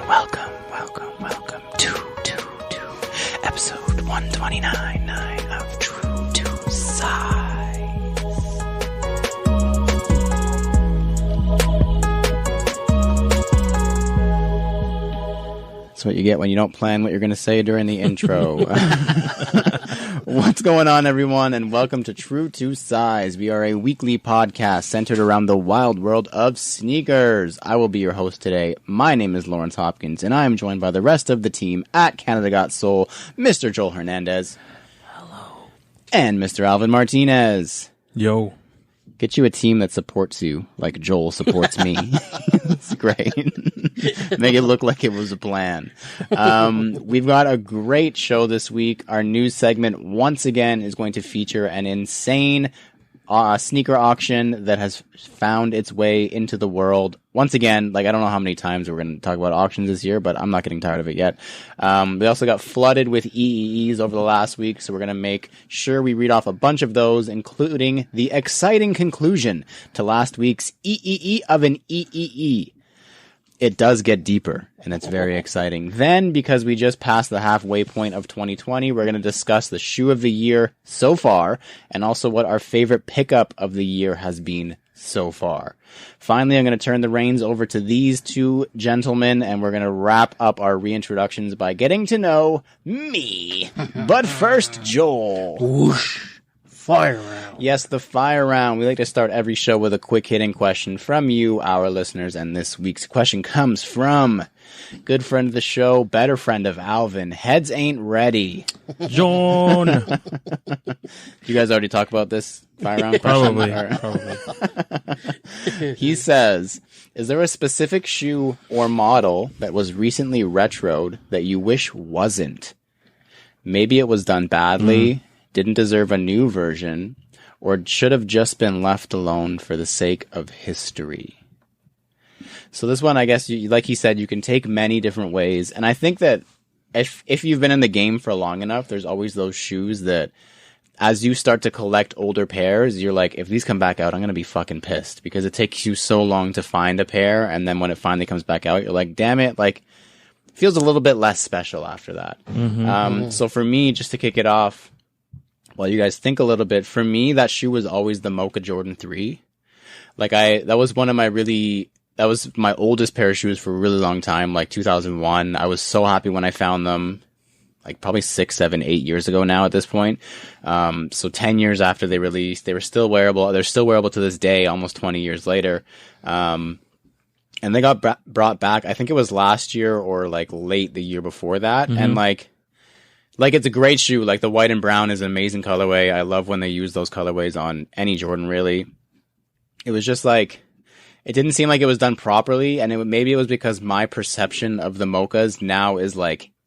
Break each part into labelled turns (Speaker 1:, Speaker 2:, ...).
Speaker 1: welcome to episode 129 of True to Size. That's what you get when you don't plan what you're going to say during the intro. What's going on, everyone, and welcome to True to Size. We are a weekly podcast centered around the wild world of sneakers. I will be your host today. My name is Lawrence Hopkins, and I am joined by the rest of the team at Canada Got Soul, Mr. Joel Hernandez.
Speaker 2: Hello.
Speaker 1: And Mr. Alvin Martinez.
Speaker 2: Yo.
Speaker 1: Get you a team that supports you, like Joel supports me. It's great. Make it look like it was a plan. We've got a great show this week. Our news segment, once again, is going to feature an insane sneaker auction that has found its way into the world. Once again, I don't know how many times we're going to talk about auctions this year, but I'm not getting tired of it yet. We also got flooded with EEEs over the last week, so we're going to make sure we read off a bunch of those, including the exciting conclusion to last week's EEE of an EEE. It does get deeper, and it's very exciting. Then, because we just passed the halfway point of 2020, we're going to discuss the shoe of the year so far, and also what our favorite pickup of the year has been so far. Finally, I'm going to turn the reins over to these two gentlemen, and we're going to wrap up our reintroductions by getting to know me. But first, Joel.
Speaker 2: Whoosh. Fire round.
Speaker 1: Yes, the fire round. We like to start every show with a quick hitting question from you, our listeners, and this week's question comes from good friend of the show, better friend of Alvin. Heads ain't ready.
Speaker 2: John.
Speaker 1: You guys already talk about this fire round question?
Speaker 2: Probably.
Speaker 1: He says, is there a specific shoe or model that was recently retroed that you wish wasn't? Maybe it was done badly, didn't deserve a new version, or should have just been left alone for the sake of history. So this one, I guess, like he said, you can take many different ways. And I think that if you've been in the game for long enough, there's always those shoes that as you start to collect older pairs, you're like, if these come back out, I'm going to be fucking pissed because it takes you so long to find a pair. And then when it finally comes back out, you're like, damn it, it feels a little bit less special after that. So for me, just to kick it off, while you guys think a little bit, for me, that shoe was always the Mocha Jordan 3. That was my oldest pair of shoes for a really long time, 2001. I was so happy when I found them, probably 6, 7, 8 years ago now at this point. So 10 years after they released, they were still wearable. They're still wearable to this day, almost 20 years later. And they got brought back, I think it was last year or late the year before that. And it's a great shoe. The white and brown is an amazing colorway. I love when they use those colorways on any Jordan, really. It was just it didn't seem like it was done properly. And maybe it was because my perception of the Mochas now is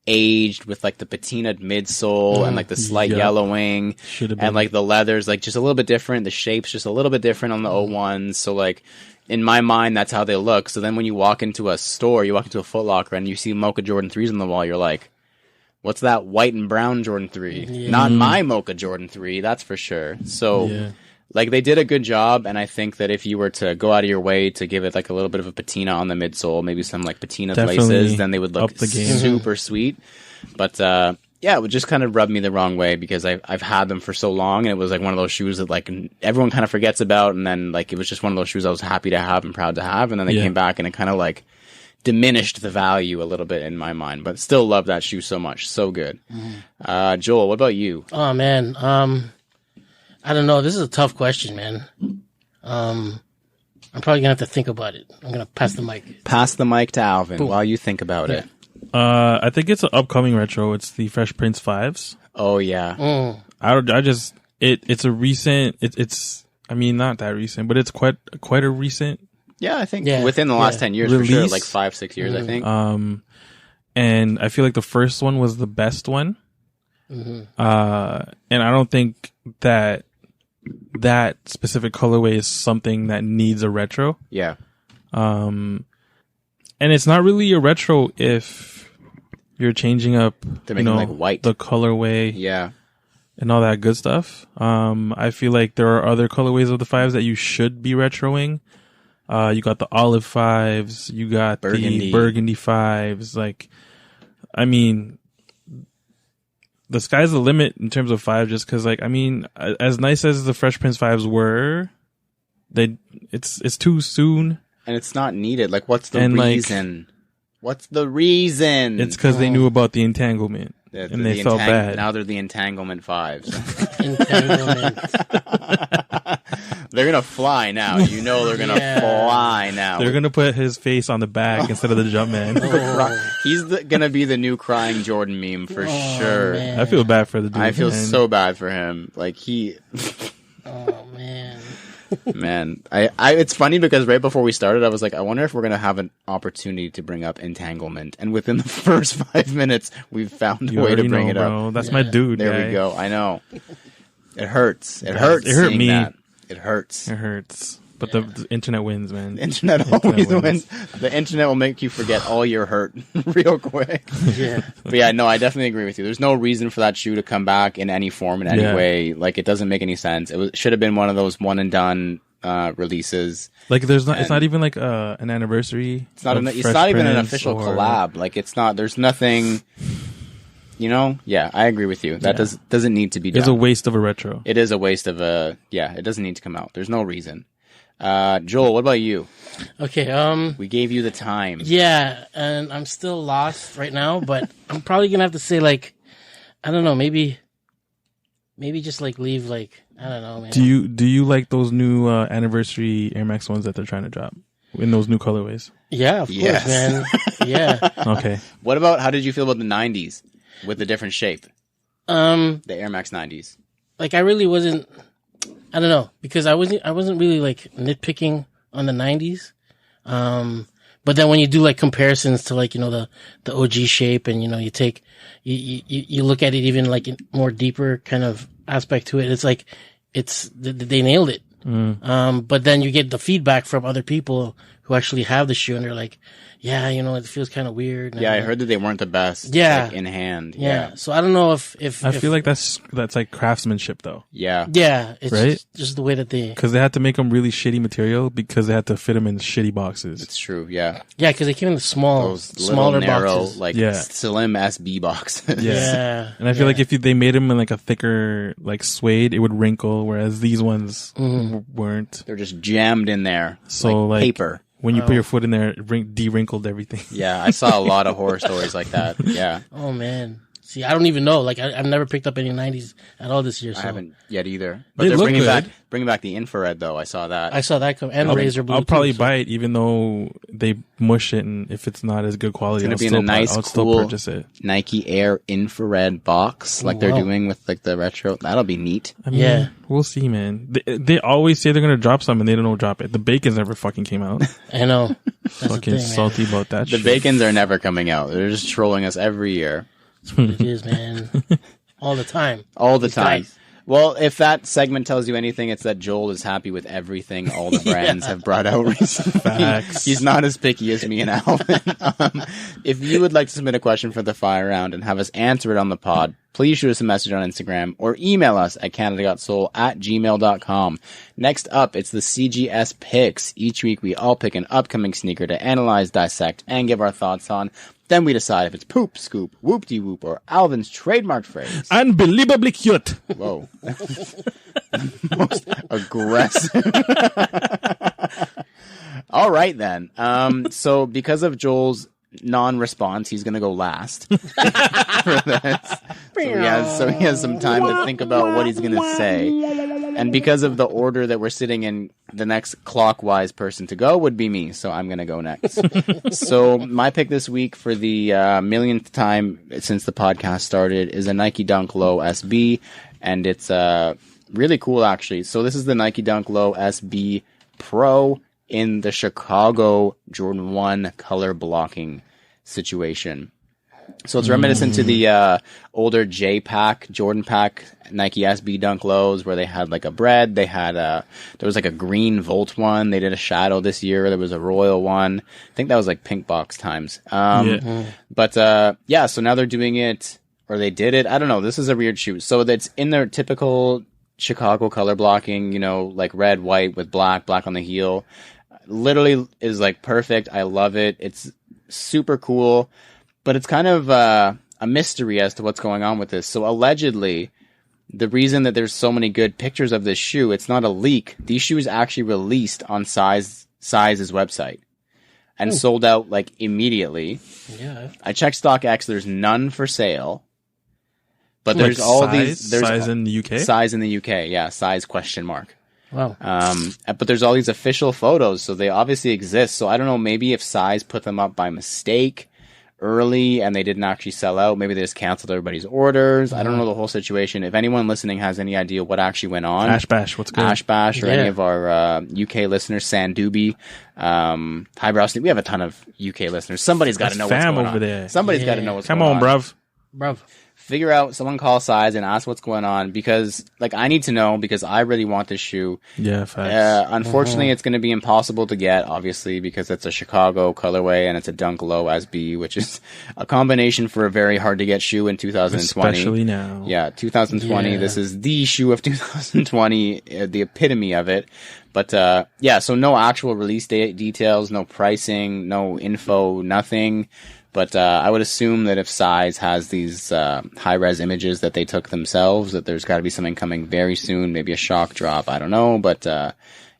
Speaker 1: aged with the patinaed midsole and the slight yellowing and the leathers, just a little bit different. The shape's just a little bit different on the 01s. So in my mind, that's how they look. So then when you walk into a store, you walk into a Foot Locker and you see Mocha Jordan 3s on the wall, you're like, what's that white and brown Jordan 3? Yeah. Not my Mocha Jordan 3, that's for sure. So, they did a good job, and I think that if you were to go out of your way to give it a little bit of a patina on the midsole, maybe some patina laces, then they would look super sweet. But it would just kind of rub me the wrong way because I've had them for so long, and it was one of those shoes that everyone kind of forgets about, and then it was just one of those shoes I was happy to have and proud to have, and then they came back and it kind of diminished the value a little bit in my mind, but still love that shoe so much. So good. Joel, what about you?
Speaker 2: Oh, man. I don't know. This is a tough question, man. I'm probably going to have to think about it. I'm going to pass the mic.
Speaker 1: Pass the mic to Alvin while you think about it.
Speaker 3: I think it's an upcoming retro. It's the Fresh Prince 5s.
Speaker 1: Oh, yeah.
Speaker 3: It's a recent, not that recent, but it's quite a recent.
Speaker 1: Yeah, I think within the last 10 years, release. For sure, 5, 6 years, I think.
Speaker 3: And I feel the first one was the best one. And I don't think that specific colorway is something that needs a retro.
Speaker 1: Yeah.
Speaker 3: And it's not really a retro if you're changing up,
Speaker 1: white,
Speaker 3: the colorway.
Speaker 1: Yeah.
Speaker 3: And all that good stuff. I feel there are other colorways of the 5s that you should be retroing. You got the olive 5s. You got the burgundy 5s. Like, I mean, the sky's the limit in terms of 5. Just because, like, I mean, as nice as the Fresh Prince 5s were, it's too soon,
Speaker 1: and it's not needed. Like, what's the reason? What's the reason?
Speaker 3: It's because they knew about the entanglement. And they felt bad.
Speaker 1: Now they're the Entanglement 5s.
Speaker 2: Entanglement.
Speaker 1: They're gonna fly now. You know they're gonna fly now.
Speaker 3: They're gonna put his face on the back instead of the Jumpman.
Speaker 1: He's gonna be the new crying Jordan meme for sure.
Speaker 2: Man.
Speaker 3: I feel bad for the dude.
Speaker 1: I feel so bad for him. Like he.
Speaker 2: Oh man.
Speaker 1: Man, it's funny because right before we started, I was like, I wonder if we're going to have an opportunity to bring up Entanglement. And within the first 5 minutes, we've found a way to bring it up.
Speaker 3: That's my dude.
Speaker 1: There we go. I know. It hurts. It hurts.
Speaker 3: It hurt me.
Speaker 1: That. It hurts.
Speaker 3: It hurts. But the internet wins, man.
Speaker 1: The internet always wins. The internet will make you forget all your hurt real quick.
Speaker 2: Yeah.
Speaker 1: But yeah, no, I definitely agree with you. There's no reason for that shoe to come back in any form, in any way. Like, it doesn't make any sense. Should have been one of those one and done releases.
Speaker 3: Like, it's not even like an anniversary.
Speaker 1: It's not even an official collab. Like, it's not. There's nothing. You know, yeah, I agree with you. That doesn't need to be done.
Speaker 3: It's a waste of a retro.
Speaker 1: It is a waste of a. Yeah, it doesn't need to come out. There's no reason. Joel, what about you?
Speaker 2: Okay,
Speaker 1: we gave you the time.
Speaker 2: Yeah, and I'm still lost right now, but I'm probably gonna have to say, like, I don't know, maybe just like leave, like, I don't know, man.
Speaker 3: Do you like those new anniversary Air Max ones that they're trying to drop in those new colorways?
Speaker 2: Yeah, of course, man. Yeah.
Speaker 3: Okay.
Speaker 1: What about, how did you feel about the 90s with the different shape? The Air Max 90s.
Speaker 2: Like, I really wasn't. I don't know, because I wasn't really like nitpicking on the 90s. But then when you do like comparisons to, like, you know, the OG shape, and, you know, you look at it even like in more deeper kind of aspect to it. It's like, they nailed it. But then you get the feedback from other people who actually have the shoe, and they're like, yeah, you know, it feels kind of weird.
Speaker 1: Yeah, I heard that they weren't the best.
Speaker 2: Yeah.
Speaker 1: Like, in hand.
Speaker 2: Yeah. So I don't know if
Speaker 3: I feel like that's like craftsmanship though.
Speaker 1: Yeah.
Speaker 2: Yeah. It's
Speaker 3: right?
Speaker 2: just the way that
Speaker 3: because they had to make them really shitty material because they had to fit them in shitty boxes.
Speaker 1: It's true. Yeah.
Speaker 2: Yeah. Because they came in the smaller
Speaker 1: narrow,
Speaker 2: boxes.
Speaker 1: like slim SB boxes.
Speaker 2: Yeah.
Speaker 3: And I feel like if they made them in like a thicker, like suede, it would wrinkle, whereas these ones weren't.
Speaker 1: They're just jammed in there.
Speaker 3: So like
Speaker 1: paper.
Speaker 3: When you put your foot in there, it de-wrinkled everything.
Speaker 1: Yeah, I saw a lot of horror stories like that. Yeah.
Speaker 2: Oh, man. See, I don't even know. Like, I've never picked up any 90s at all this year. So.
Speaker 1: I haven't yet either. But
Speaker 3: They
Speaker 1: they're
Speaker 3: look
Speaker 1: bringing back the infrared, though. I saw that.
Speaker 2: I saw that come, and Razor Blue.
Speaker 3: I'll probably buy it, even though they mush it, and if it's not as good quality,
Speaker 1: It's going to be in a nice,
Speaker 3: I'll
Speaker 1: cool
Speaker 3: still purchase it.
Speaker 1: Nike Air infrared box, like they're doing with like the retro. That'll be neat.
Speaker 3: I mean, we'll see, man. They always say they're going to drop some, and they don't drop it. The Bacons never fucking came out.
Speaker 2: I know.
Speaker 3: Fucking salty about that
Speaker 1: The
Speaker 3: shit.
Speaker 1: Bacons are never coming out. They're just trolling us every year.
Speaker 2: That's what it is, man. All the time.
Speaker 1: All the time. Well, if that segment tells you anything, it's that Joel is happy with everything all the brands have brought out recently.
Speaker 3: Facts.
Speaker 1: He's not as picky as me and Alvin. If you would like to submit a question for the fire round and have us answer it on the pod, please shoot us a message on Instagram or email us at canadagotsole@gmail.com. Next up, it's the CGS picks. Each week, we all pick an upcoming sneaker to analyze, dissect, and give our thoughts on. Then we decide if it's poop, scoop, whoop-de-whoop, or Alvin's trademark phrase.
Speaker 3: Unbelievably cute.
Speaker 1: Whoa. Most aggressive. All right, then. So because of Joel's non-response, he's going to go last for this. So he has some time to think about what he's going to say. And because of the order that we're sitting in, the next clockwise person to go would be me. So I'm going to go next. So my pick this week for the millionth time since the podcast started is a Nike Dunk Low SB. And it's really cool, actually. So this is the Nike Dunk Low SB Pro in the Chicago Jordan 1 color blocking situation. So it's reminiscent to the older J-Pack, Jordan Pack, Nike SB Dunk Lows, where they had like a bread. They had there was like a green Volt one. They did a shadow this year. There was a royal one. I think that was like pink box times. But so now they're doing it, or they did it. I don't know. This is a weird shoe. So that's in their typical Chicago color blocking, you know, like red, white with black on the heel. literally is like perfect. I love it. It's super cool, but it's kind of a mystery as to what's going on with this. So allegedly, the reason that there's so many good pictures of this shoe, it's not a leak. These shoes actually released on Size's website and sold out like immediately.
Speaker 2: Yeah.
Speaker 1: I checked StockX. There's none for sale. But
Speaker 3: Like
Speaker 1: there's all
Speaker 3: size?
Speaker 1: these. There's
Speaker 3: Size in the UK?
Speaker 1: Size in the UK, yeah. Size question mark.
Speaker 2: Wow.
Speaker 1: But there's all these official photos, so they obviously exist. So I don't know, maybe if Size put them up by mistake early and they didn't actually sell out, maybe they just canceled everybody's orders. I don't know the whole situation. If anyone listening has any idea what actually went on,
Speaker 3: Ash Bash, what's good?
Speaker 1: Ash Bash or any of our UK listeners, Sandubi, Highbrow Sneak. We have a ton of UK listeners. Somebody's got to know what's
Speaker 3: fam
Speaker 1: going
Speaker 3: over
Speaker 1: on.
Speaker 3: there.
Speaker 1: Somebody's got to know what's
Speaker 3: Come
Speaker 1: going
Speaker 3: on, bruv.
Speaker 2: Bruv.
Speaker 1: Figure out, someone call Size and ask what's going on, because like I need to know, because I really want this shoe.
Speaker 3: Yeah, facts.
Speaker 1: Unfortunately, it's going to be impossible to get, obviously, because it's a Chicago colorway and it's a Dunk Low SB, which is a combination for a very hard to get shoe in 2020.
Speaker 3: Especially now.
Speaker 1: Yeah, 2020.
Speaker 2: Yeah.
Speaker 1: This is the shoe of 2020, the epitome of it. But yeah, so no actual release date details, no pricing, no info, nothing. But I would assume that if Size has these high-res images that they took themselves, that there's got to be something coming very soon, maybe a shock drop, I don't know. But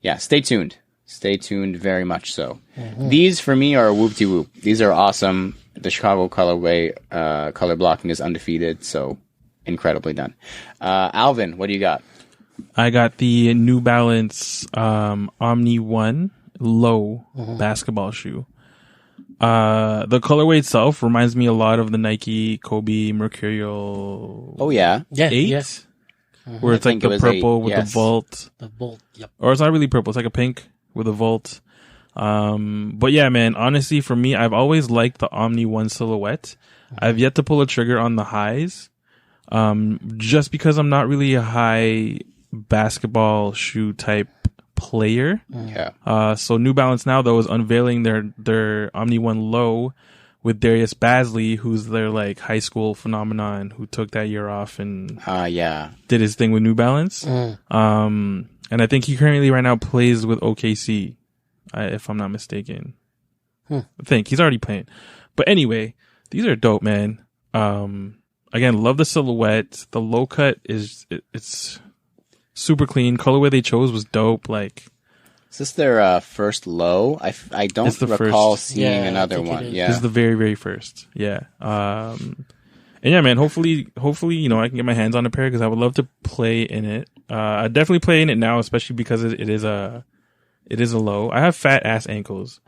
Speaker 1: yeah, stay tuned. Stay tuned very much so. These, for me, are whoop-de-whoop. These are awesome. The Chicago colorway, color blocking is undefeated, so incredibly done. Alvin, what do you got?
Speaker 3: I got the New Balance Omni 1 Low basketball shoe. The colorway itself reminds me a lot of the Nike Kobe Mercurial.
Speaker 1: Oh, yeah.
Speaker 2: Yeah.
Speaker 3: 8,
Speaker 2: Yeah.
Speaker 3: where it's
Speaker 1: I
Speaker 3: like
Speaker 1: think
Speaker 3: the
Speaker 1: it was
Speaker 3: purple
Speaker 1: 8,
Speaker 3: with
Speaker 1: yes.
Speaker 3: the vault.
Speaker 2: The bolt. Yep.
Speaker 3: Or it's not really purple. It's like a pink with a vault. But yeah, man, honestly, for me, I've always liked the Omni 1 silhouette. I've yet to pull a trigger on the highs. Just because I'm not really a high basketball shoe type player.
Speaker 1: Yeah.
Speaker 3: So New Balance now though is unveiling their Omni 1 Low with Darius Bazley, who's their like high school phenomenon who took that year off and
Speaker 1: Yeah.
Speaker 3: did his thing with New Balance. And I think he currently right now plays with OKC, if I'm not mistaken. I think he's already playing. But anyway, these are dope, man. Again, love the silhouette. The low cut it's super clean. Colorway they chose was dope. Like,
Speaker 1: Is this their first low? I don't
Speaker 3: It's the
Speaker 1: recall
Speaker 3: first.
Speaker 1: seeing
Speaker 2: Yeah, I
Speaker 1: another
Speaker 2: think it
Speaker 1: one.
Speaker 2: is.
Speaker 1: Yeah.
Speaker 3: this is the very, very first. Yeah. And yeah, man, hopefully, you know, I can get my hands on a pair because I would love to play in it. I definitely play in it now, especially because it is a low. I have fat ass ankles.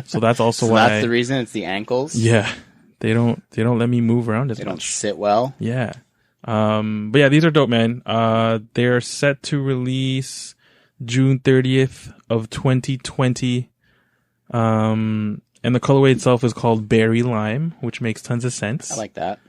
Speaker 3: So that's also
Speaker 1: So
Speaker 3: why.
Speaker 1: that's the reason, it's the ankles.
Speaker 3: Yeah. They don't let me move around as
Speaker 1: They don't
Speaker 3: much.
Speaker 1: sit well.
Speaker 3: Yeah. But yeah, these are dope, man. They're set to release June 30th of 2020. And the colorway itself is called Berry Lime, which makes tons of sense.
Speaker 1: I like that.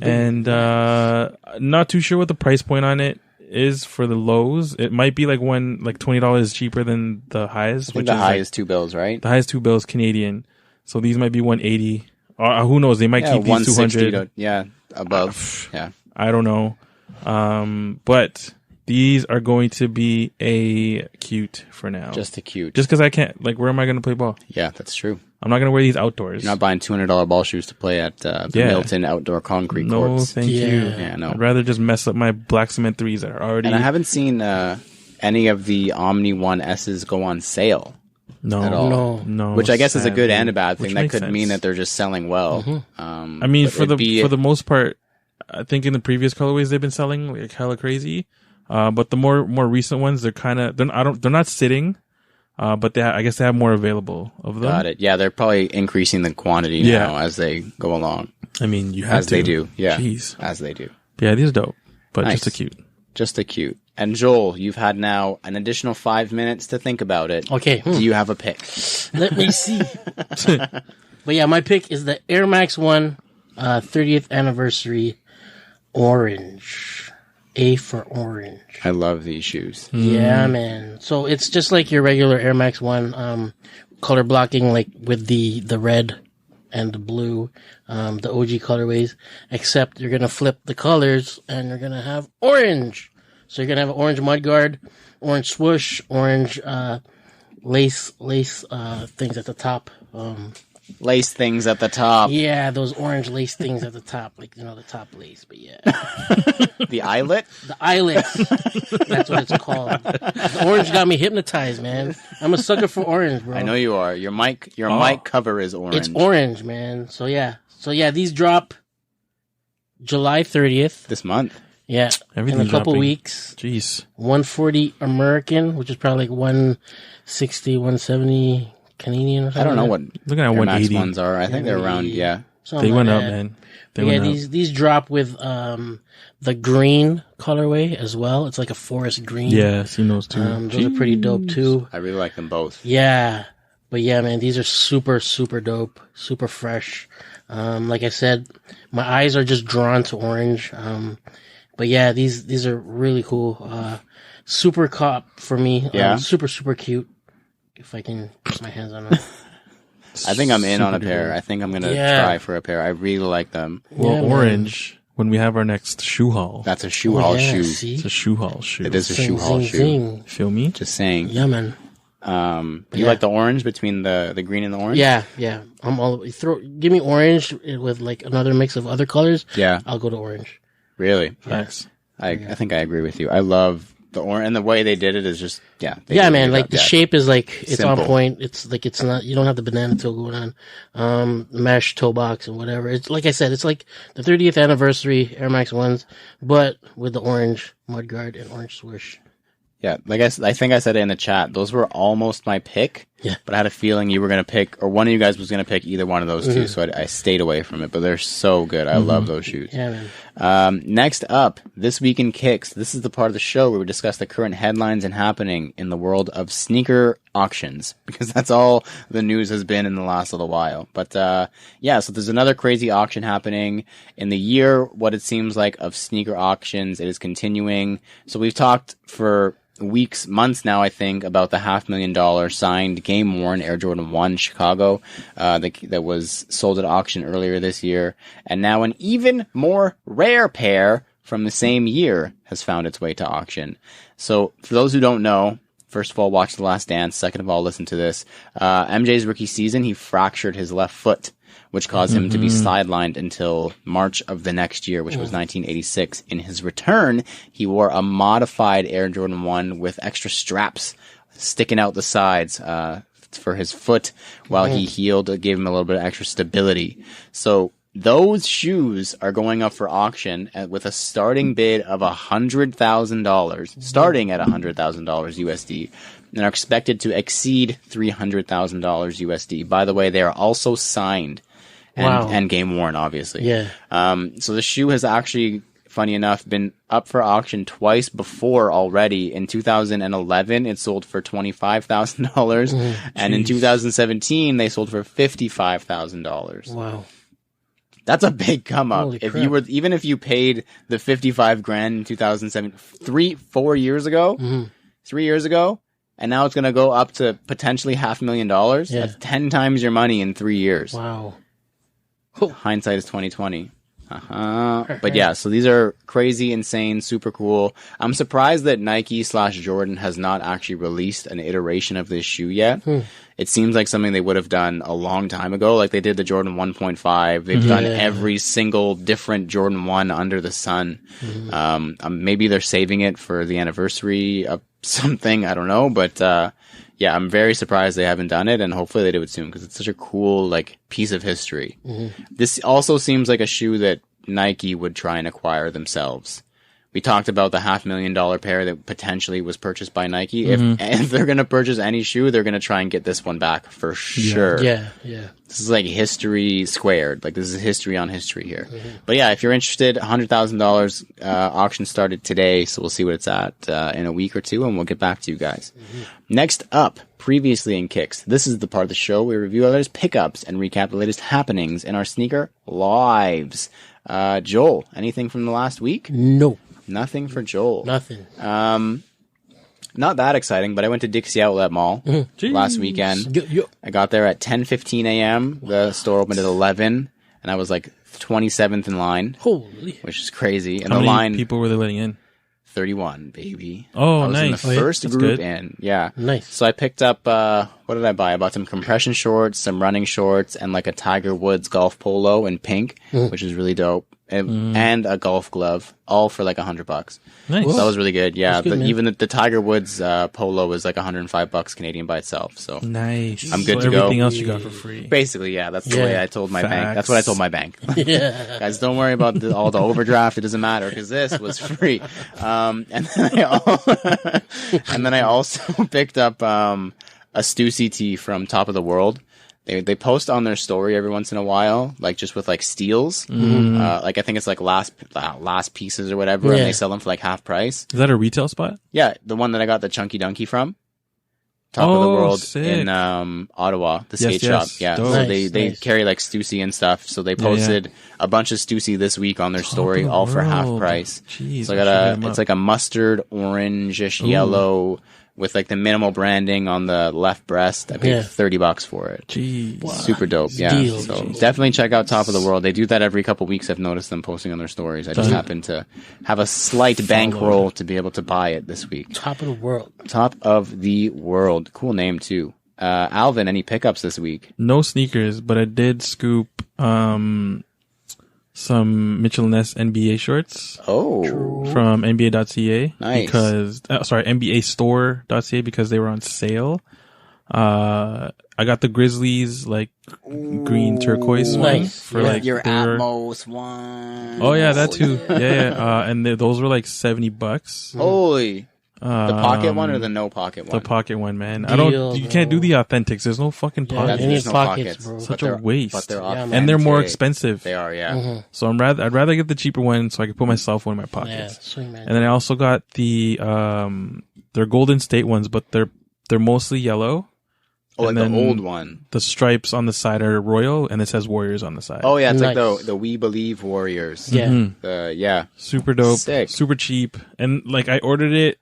Speaker 3: And not too sure what the price point on it is for the lows. It might be like $20 cheaper than the highs.
Speaker 1: I think the high is $2, right?
Speaker 3: The highest $2 Canadian. So these might be 180. Who knows? They might keep these 200.
Speaker 1: Above. Yeah.
Speaker 3: I don't know. But these are going to be a cute for now.
Speaker 1: Just a cute.
Speaker 3: Just because I can't, like, where am I going to play ball?
Speaker 1: Yeah, that's true.
Speaker 3: I'm not going to wear these outdoors.
Speaker 1: You're not buying $200 ball shoes to play at the
Speaker 3: Yeah.
Speaker 1: Milton outdoor concrete
Speaker 3: No,
Speaker 1: courts.
Speaker 3: thank you.
Speaker 1: Yeah, no.
Speaker 3: I'd rather just mess up my black cement threes that are already.
Speaker 1: And I haven't seen any of the Omni 1S's go on sale.
Speaker 3: no,
Speaker 1: at all.
Speaker 3: no.
Speaker 1: Which I guess is a good
Speaker 3: sadly.
Speaker 1: and a bad
Speaker 3: Which
Speaker 1: thing. That
Speaker 3: makes
Speaker 1: could mean
Speaker 3: sense.
Speaker 1: that they're just selling well.
Speaker 3: I mean,
Speaker 1: but
Speaker 3: for
Speaker 1: it'd be-
Speaker 3: the most part, I think in the previous colorways they've been selling like hella crazy. But the more recent ones, they're not sitting. But I guess they have more available of them.
Speaker 1: Got it. Yeah, they're probably increasing the quantity
Speaker 3: Yeah.
Speaker 1: now as they go along.
Speaker 3: I mean, you have
Speaker 1: As
Speaker 3: to.
Speaker 1: they do. Yeah.
Speaker 3: Jeez.
Speaker 1: As they do.
Speaker 3: Yeah, these are dope, but
Speaker 1: Nice.
Speaker 3: just a cute.
Speaker 1: Just a cute. And Joel, you've had now an additional 5 minutes to think about it.
Speaker 2: Okay.
Speaker 1: Do you have a pick?
Speaker 2: Let me see. But yeah, my pick is the Air Max 1 30th anniversary orange. A for orange.
Speaker 1: I love these shoes.
Speaker 2: Yeah, man. So it's just like your regular Air Max 1, color blocking, like with the red and the blue, the OG colorways, except you're going to flip the colors and you're going to have orange. So you're going to have an orange mudguard, orange swoosh, orange, lace things at the top.
Speaker 1: Lace things at the top.
Speaker 2: Yeah, those orange lace things at the top, like the top lace. But yeah,
Speaker 1: The eyelet.
Speaker 2: the eyelets. That's what it's called. The orange got me hypnotized, man. I'm a sucker for orange, bro.
Speaker 1: I know you are. Your mic cover is orange.
Speaker 2: It's orange, man. So yeah, these drop July 30th.
Speaker 1: This month.
Speaker 2: Yeah,
Speaker 3: Everything's
Speaker 2: in a couple
Speaker 3: dropping.
Speaker 2: weeks.
Speaker 3: Jeez.
Speaker 2: 140 American, which is probably like 160, 170 Canadian or something.
Speaker 1: I don't know what
Speaker 3: Looking at
Speaker 1: Air Max
Speaker 3: 180.
Speaker 1: ones are. I think they're around, yeah.
Speaker 2: Something
Speaker 3: They went
Speaker 2: like
Speaker 3: up,
Speaker 2: that.
Speaker 3: man.
Speaker 2: Yeah, these drop with the green colorway as well. It's like a forest green.
Speaker 3: Yeah, I've seen those too.
Speaker 2: Those are pretty dope too.
Speaker 1: I really like them both.
Speaker 2: Yeah. But yeah, man, these are super, super dope, super fresh. Like I said, my eyes are just drawn to orange. But yeah, these are really cool. Super cop for me.
Speaker 1: Yeah.
Speaker 2: Super, super cute. If I can put my hands on them.
Speaker 1: I think I'm in on a
Speaker 3: Super
Speaker 1: pair.
Speaker 3: duper.
Speaker 1: I think I'm going to
Speaker 2: Yeah.
Speaker 1: try for a pair. I really like them.
Speaker 3: Well,
Speaker 2: Yeah, man.
Speaker 3: orange, when we have our next shoe haul.
Speaker 1: That's a shoe haul
Speaker 2: yeah,
Speaker 1: shoe.
Speaker 2: See?
Speaker 3: It's a shoe haul shoe.
Speaker 1: It is a
Speaker 2: Zing,
Speaker 1: shoe haul
Speaker 2: zing,
Speaker 1: shoe.
Speaker 2: zing.
Speaker 3: Feel me?
Speaker 1: Just saying.
Speaker 2: Yeah, man.
Speaker 1: You like the orange between the green and the orange?
Speaker 2: Yeah, yeah. I'm all give me orange with like another mix of other colors.
Speaker 1: Yeah.
Speaker 2: I'll go to orange.
Speaker 1: Really?
Speaker 3: Facts.
Speaker 1: I think I agree with you. I love the orange, and the way they did it is just, yeah. they
Speaker 2: Yeah,
Speaker 1: did a
Speaker 2: man.
Speaker 1: good
Speaker 2: Like
Speaker 1: job.
Speaker 2: the
Speaker 1: Yeah.
Speaker 2: shape is like it's
Speaker 1: Simple.
Speaker 2: on point. It's like it's not. You don't have the banana toe going on. Mesh toe box and whatever. It's like I said. It's like the 30th anniversary Air Max ones, but with the orange mudguard and orange swoosh.
Speaker 1: Yeah, like I think I said it in the chat. Those were almost my pick.
Speaker 2: Yeah.
Speaker 1: But I had a feeling you were going to pick, or one of you guys was going to pick either one of those two, so I stayed away from it. But they're so good. I love those shoes.
Speaker 2: Yeah, man.
Speaker 1: Next up, This Week in Kicks. This is the part of the show where we discuss the current headlines and happening in the world of sneaker auctions, because that's all the news has been in the last little while. But yeah, so there's another crazy auction happening in the year, what it seems like, of sneaker auctions. It is continuing. So we've talked for weeks, months now, I think, about the $500,000 signed game worn Air Jordan 1 Chicago that was sold at auction earlier this year. And now an even more rare pair from the same year has found its way to auction. So for those who don't know, first of all, watch The Last Dance. Second of all, listen to this. MJ's rookie season, he fractured his left foot, which caused him to be sidelined until March of the next year, which was 1986. In his return, he wore a modified Air Jordan 1 with extra straps sticking out the sides for his foot while he healed. It gave him a little bit of extra stability. So those shoes are going up for auction with a starting bid of $100,000, starting at $100,000 USD, and are expected to exceed $300,000 USD. By the way, they are also signed and game worn, obviously.
Speaker 2: Yeah.
Speaker 1: So the shoe has actually, funny enough, been up for auction twice before already. In 2011, it sold for $25,000, and in 2017, they sold for $55,000.
Speaker 2: Wow.
Speaker 1: That's a big come up.
Speaker 2: Holy
Speaker 1: If
Speaker 2: crap.
Speaker 1: you were, even if you paid the 55 grand in 2007, 4 years ago, 3 years ago, and now it's going to go up to potentially $500,000.
Speaker 2: Yeah.
Speaker 1: That's 10 times your money in 3 years.
Speaker 2: Wow.
Speaker 1: Hindsight is 2020. But yeah, so these are crazy, insane, super cool. I'm surprised that Nike/Jordan has not actually released an iteration of this shoe yet. It seems like something they would have done a long time ago. Like they did the Jordan 1.5. They've done every single different Jordan 1 under the sun. Maybe they're saving it for the anniversary of something. I don't know. But yeah, I'm very surprised they haven't done it, and hopefully they do it soon because it's such a cool like piece of history. This also seems like a shoe that Nike would try and acquire themselves. We talked about the $500,000 pair that potentially was purchased by Nike. If they're going to purchase any shoe, they're going to try and get this one back for sure.
Speaker 2: Yeah, yeah.
Speaker 1: This is like history squared. Like this is history on history here. But yeah, if you're interested, $100,000 auction started today, so we'll see what it's at in a week or two, and we'll get back to you guys. Next up, previously in Kicks. This is the part of the show where we review our latest pickups and recap the latest happenings in our sneaker lives. Joel, anything from the last week?
Speaker 2: No,
Speaker 1: Nothing for Joel.
Speaker 2: nothing.
Speaker 1: Not that exciting, but I went to Dixie Outlet Mall last weekend. I got there at 10:15 a.m. The store opened at 11, and I was like 27th in line,
Speaker 2: Holy.
Speaker 1: which is crazy. And
Speaker 3: How
Speaker 1: the
Speaker 3: many
Speaker 1: line,
Speaker 3: people were they letting in?
Speaker 1: 31, baby.
Speaker 3: Oh,
Speaker 1: I was
Speaker 3: nice.
Speaker 1: in the first
Speaker 3: That's
Speaker 1: group
Speaker 3: good.
Speaker 1: in. Yeah.
Speaker 2: Nice.
Speaker 1: So I picked up, what did I buy? I bought some compression shorts, some running shorts, and like a Tiger Woods golf polo in pink, which is really dope. And a golf glove, all for like $100.
Speaker 3: Nice.
Speaker 1: So that was really good. Yeah.
Speaker 2: That's good, man.
Speaker 1: Even the Tiger Woods polo was like $105 Canadian by itself. So
Speaker 3: Nice.
Speaker 1: I'm good
Speaker 3: So
Speaker 1: to go.
Speaker 3: Everything else you got for free.
Speaker 1: basically, yeah, that's the
Speaker 2: Yeah.
Speaker 1: way I told my bank.
Speaker 3: Facts.
Speaker 1: That's what I told my bank.
Speaker 2: Yeah.
Speaker 1: Guys, don't worry about all the overdraft. It doesn't matter because this was free. And then I also picked up a Stussy tee from Top of the World. They post on their story every once in a while, like just with like steals. Like I think it's like last pieces or whatever, and
Speaker 2: Yeah.
Speaker 1: they sell them for like half price.
Speaker 3: Is that a retail spot?
Speaker 1: Yeah, the one that I got the Chunky Donkey from. Top of the
Speaker 3: Oh,
Speaker 1: World
Speaker 3: sick.
Speaker 1: in Ottawa, the skate
Speaker 3: Yes,
Speaker 1: shop.
Speaker 3: yes.
Speaker 1: Yeah,
Speaker 3: Dope.
Speaker 1: so
Speaker 2: Nice,
Speaker 1: they
Speaker 2: nice.
Speaker 1: carry like Stussy and stuff. So they posted a bunch of Stussy this week on their story,
Speaker 3: of the
Speaker 1: all for half
Speaker 3: world.
Speaker 1: price.
Speaker 3: Jeez,
Speaker 1: So I
Speaker 3: I should
Speaker 1: got
Speaker 3: hit 'em
Speaker 1: it's
Speaker 3: up.
Speaker 1: like a mustard, orange-ish yellow with like the minimal branding on the left breast. I paid
Speaker 2: Yeah.
Speaker 1: $30 for it.
Speaker 3: Jeez.
Speaker 1: Super dope. Yeah.
Speaker 2: Deal.
Speaker 1: So definitely check out Top of the World. They do that every couple weeks. I've noticed them posting on their stories. I just happen to have a slight bankroll to be able to buy it this week.
Speaker 2: Top of the world.
Speaker 1: Top of the World. Cool name too. Alvin, any pickups this week?
Speaker 3: No sneakers, but I did scoop some Mitchell & Ness NBA shorts
Speaker 1: Oh,
Speaker 3: from NBA.ca
Speaker 1: Nice.
Speaker 3: because NBAstore.ca because they were on sale. I got the Grizzlies like green turquoise one
Speaker 2: Nice.
Speaker 3: for
Speaker 2: Yeah.
Speaker 3: like
Speaker 1: your
Speaker 3: they were-
Speaker 1: Atmos one.
Speaker 3: Oh yeah, that too. Yeah. And those were like $70.
Speaker 1: Holy. The pocket one or the no pocket one?
Speaker 3: The pocket one, man.
Speaker 2: Deal,
Speaker 3: You can't do the authentics. There's no fucking
Speaker 2: Yeah,
Speaker 3: pockets.
Speaker 2: you need
Speaker 1: There's no
Speaker 2: pockets, bro.
Speaker 3: Such
Speaker 1: But
Speaker 3: a
Speaker 1: they're-
Speaker 3: waste.
Speaker 1: But they're
Speaker 2: Yeah, man.
Speaker 3: And they're more
Speaker 1: authentic.
Speaker 3: expensive.
Speaker 1: They are, yeah.
Speaker 3: So I'd rather get the cheaper one so I can put my cell phone in my
Speaker 2: Yeah,
Speaker 3: pockets.
Speaker 2: sweet man.
Speaker 3: And then I also got the they're Golden State ones, but they're mostly yellow.
Speaker 1: Oh, like
Speaker 3: And
Speaker 1: the
Speaker 3: then
Speaker 1: old one.
Speaker 3: The stripes on the side are royal, and it says Warriors on the side.
Speaker 1: Oh, yeah, it's like
Speaker 2: Nice.
Speaker 1: the We Believe Warriors.
Speaker 2: Yeah.
Speaker 1: Yeah.
Speaker 3: Super dope,
Speaker 1: Sick.
Speaker 3: super cheap, and like I ordered it,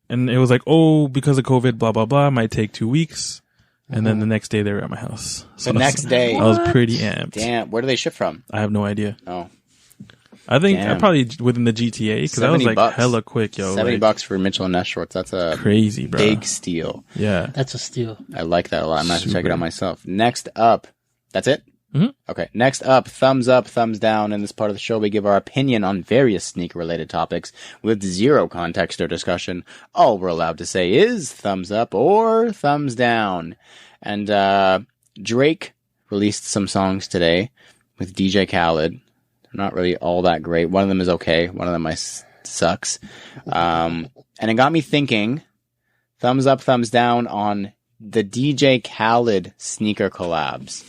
Speaker 3: and it was like, oh, because of COVID, blah blah blah, might take 2 weeks, and then the next day they were at my house. So
Speaker 1: The next day.
Speaker 3: I was pretty amped.
Speaker 1: Damn, where do they ship from?
Speaker 3: I have no idea.
Speaker 1: Oh,
Speaker 3: I think
Speaker 1: Damn.
Speaker 3: probably within the GTA because that was like
Speaker 1: $70.
Speaker 3: hella quick, yo.
Speaker 1: $70
Speaker 3: like,
Speaker 1: for Mitchell and Ness shorts. That's a
Speaker 3: crazy, bro.
Speaker 1: big steal.
Speaker 3: Yeah.
Speaker 2: That's a steal.
Speaker 1: I like that a lot. I'm going to have to check it
Speaker 3: Super.
Speaker 1: out myself. Next up. That's it?
Speaker 3: Mhm.
Speaker 1: Okay. Next up, thumbs up, thumbs down. In this part of the show, we give our opinion on various sneaker-related topics with zero context or discussion. All we're allowed to say is thumbs up or thumbs down. And Drake released some songs today with DJ Khaled. They're not really all that great. One of them is okay. One of them sucks. And it got me thinking, thumbs up, thumbs down on the DJ Khaled sneaker collabs.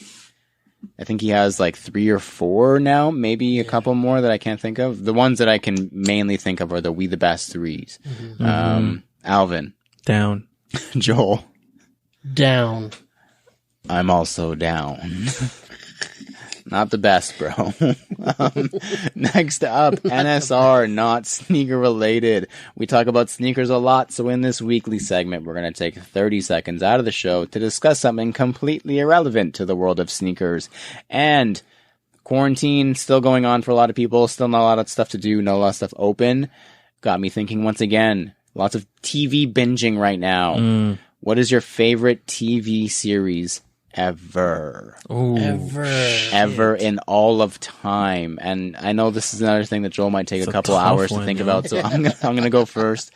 Speaker 1: I think he has like 3 or 4 now, maybe a couple more that I can't think of. The ones that I can mainly think of are the We the Best 3s. Alvin,
Speaker 3: Down.
Speaker 1: Joel,
Speaker 2: Down.
Speaker 1: I'm also down. Not the best, bro. Next up, NSR, not sneaker related. We talk about sneakers a lot, so in this weekly segment, we're going to take 30 seconds out of the show to discuss something completely irrelevant to the world of sneakers. And quarantine still going on for a lot of people, still not a lot of stuff to do, not a lot of stuff open. Got me thinking once again, lots of TV binging right now. What is your favorite TV series ever?
Speaker 3: Oh,
Speaker 1: Ever in all of time? And I know this is another thing that Joel might take
Speaker 3: It's
Speaker 1: a
Speaker 3: a
Speaker 1: couple
Speaker 3: tough
Speaker 1: hours to
Speaker 3: one,
Speaker 1: think
Speaker 3: yo.
Speaker 1: about, so I'm gonna go first.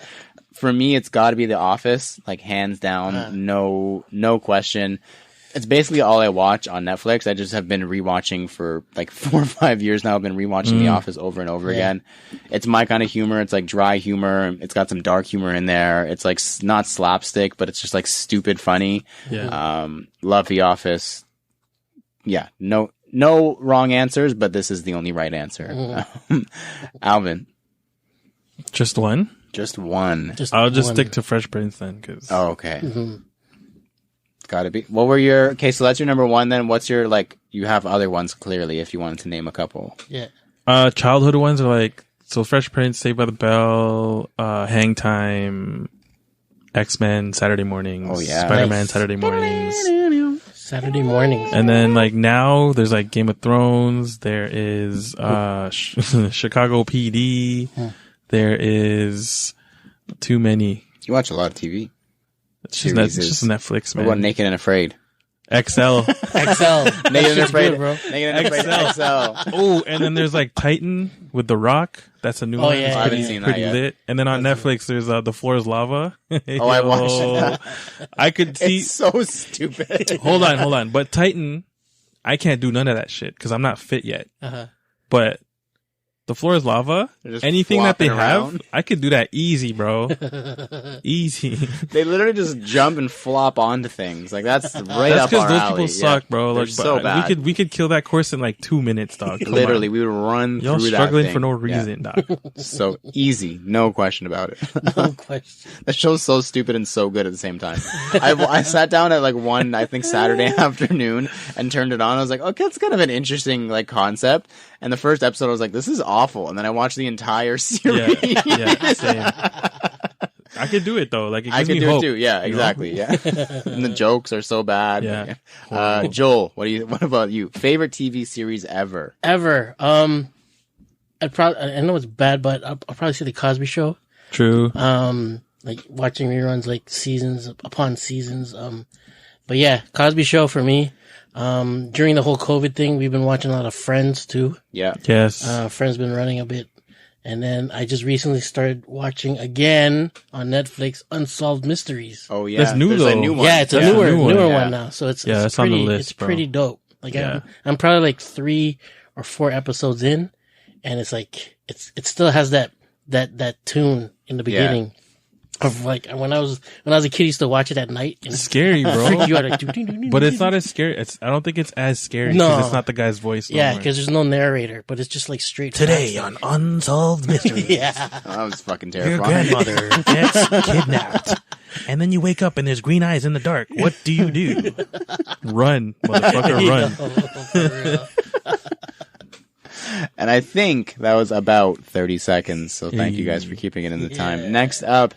Speaker 1: For me, it's got to be The Office, like hands down, no question. It's basically all I watch on Netflix. I just have been rewatching for like 4 or 5 years now. I've been rewatching The Office over and over again. It's my kind of humor. It's like dry humor. It's got some dark humor in there. It's like not slapstick, but it's just like stupid funny.
Speaker 3: yeah.
Speaker 1: Love The Office. Yeah, no wrong answers, but this is the only right answer. Alvin,
Speaker 3: Just one.
Speaker 1: just one.
Speaker 3: I'll just
Speaker 2: one.
Speaker 3: stick to Fresh Prince then, because
Speaker 1: Oh, okay. Gotta be. What were your? Okay, so that's your number one. Then what's your like? You have other ones clearly. If you wanted to name a couple.
Speaker 2: Yeah.
Speaker 3: childhood ones are like Fresh Prince, Saved by the Bell, Hang Time, X-Men, Saturday mornings,
Speaker 1: Oh, yeah.
Speaker 3: Spider-Man,
Speaker 2: Nice.
Speaker 3: Saturday mornings.
Speaker 2: Saturday mornings.
Speaker 3: And then like now there's like Game of Thrones, there is Chicago PD, There is too many.
Speaker 1: You watch a lot of TV.
Speaker 3: It's just Netflix, man.
Speaker 1: What about Naked and Afraid?
Speaker 3: XL.
Speaker 2: XL.
Speaker 1: Naked and Afraid,
Speaker 2: good, bro.
Speaker 1: Naked and Afraid XL.
Speaker 3: Oh, and then there's like Titan with The Rock. That's a new one.
Speaker 2: Yeah,
Speaker 3: It's
Speaker 1: I haven't seen that
Speaker 3: pretty
Speaker 1: yet.
Speaker 3: lit. And then on Netflix, there's The Floor is Lava.
Speaker 1: Oh, I watched that.
Speaker 3: I could see.
Speaker 1: It's so stupid.
Speaker 3: Hold on. But Titan, I can't do none of that shit because I'm not fit yet.
Speaker 2: Uh-huh.
Speaker 3: But The Floor is Lava.
Speaker 1: They're just
Speaker 3: Anything that they
Speaker 1: flopping around.
Speaker 3: have, I could do that easy, bro. Easy.
Speaker 1: They literally just jump and flop onto things. Like that's right
Speaker 3: That's
Speaker 1: up
Speaker 3: because
Speaker 1: our
Speaker 3: those
Speaker 1: alley.
Speaker 3: people suck, bro.
Speaker 1: They're
Speaker 3: Like,
Speaker 1: so
Speaker 3: but
Speaker 1: bad.
Speaker 3: we could kill that course in like 2 minutes, dog. Come
Speaker 1: Literally,
Speaker 3: on.
Speaker 1: we would run
Speaker 3: Y'all
Speaker 1: through
Speaker 3: struggling
Speaker 1: that
Speaker 3: for
Speaker 1: thing.
Speaker 3: no
Speaker 1: Yeah.
Speaker 3: reason, dog.
Speaker 1: So easy, no question about it.
Speaker 2: No question.
Speaker 1: That show's so stupid and so good at the same time. I sat down at like one, I think Saturday afternoon and turned it on. I was like, okay, that's kind of an interesting like concept. And the first episode, I was like, this is awful. And then I watched the entire series.
Speaker 3: Yeah, same. I could do it though. Like it gives
Speaker 1: I could
Speaker 3: me
Speaker 1: do
Speaker 3: hope.
Speaker 1: it too. Yeah,
Speaker 3: you know?
Speaker 1: exactly. Yeah. And the jokes are so bad.
Speaker 3: Yeah.
Speaker 1: Joel, what about you? Favorite TV series ever?
Speaker 2: Ever. I know it's bad, but I'll probably say The Cosby Show.
Speaker 3: True.
Speaker 2: Like watching reruns, like seasons upon seasons. But yeah, Cosby Show for me. During the whole COVID thing, we've been watching a lot of Friends too.
Speaker 1: Yeah.
Speaker 3: Yes.
Speaker 2: Friends been running a bit. And then I just recently started watching again on Netflix Unsolved Mysteries.
Speaker 1: Oh yeah.
Speaker 3: That's new,
Speaker 1: There's
Speaker 3: though.
Speaker 1: a new one.
Speaker 2: Yeah, it's a
Speaker 3: Yeah,
Speaker 2: newer
Speaker 3: new one.
Speaker 1: Yeah.
Speaker 2: one now. So it's
Speaker 3: that's on the
Speaker 2: pretty,
Speaker 3: list,
Speaker 2: it's
Speaker 3: bro.
Speaker 2: pretty dope. Like
Speaker 3: Yeah.
Speaker 2: I'm probably like 3 or 4 episodes in, and it's like it still has that tune in the beginning of like when I was a kid, I used to watch it at night and
Speaker 3: It's scary, bro.
Speaker 2: freak you out. Like,
Speaker 3: But it's not as scary. I don't think it's as scary because
Speaker 2: No.
Speaker 3: it's not the guy's voice. no
Speaker 2: yeah,
Speaker 3: more.
Speaker 2: because there's no narrator, but it's just like straight
Speaker 3: Today
Speaker 2: facts.
Speaker 3: on Unsolved Mysteries,
Speaker 2: Yeah.
Speaker 1: Oh, that was fucking
Speaker 3: your
Speaker 1: terrifying.
Speaker 3: grandmother gets kidnapped, and then you wake up and there's green eyes in the dark. What do you do? Run, motherfucker, run.
Speaker 2: For real.
Speaker 1: And I think that was about 30 seconds. So thank you guys for keeping it in the time. Next up,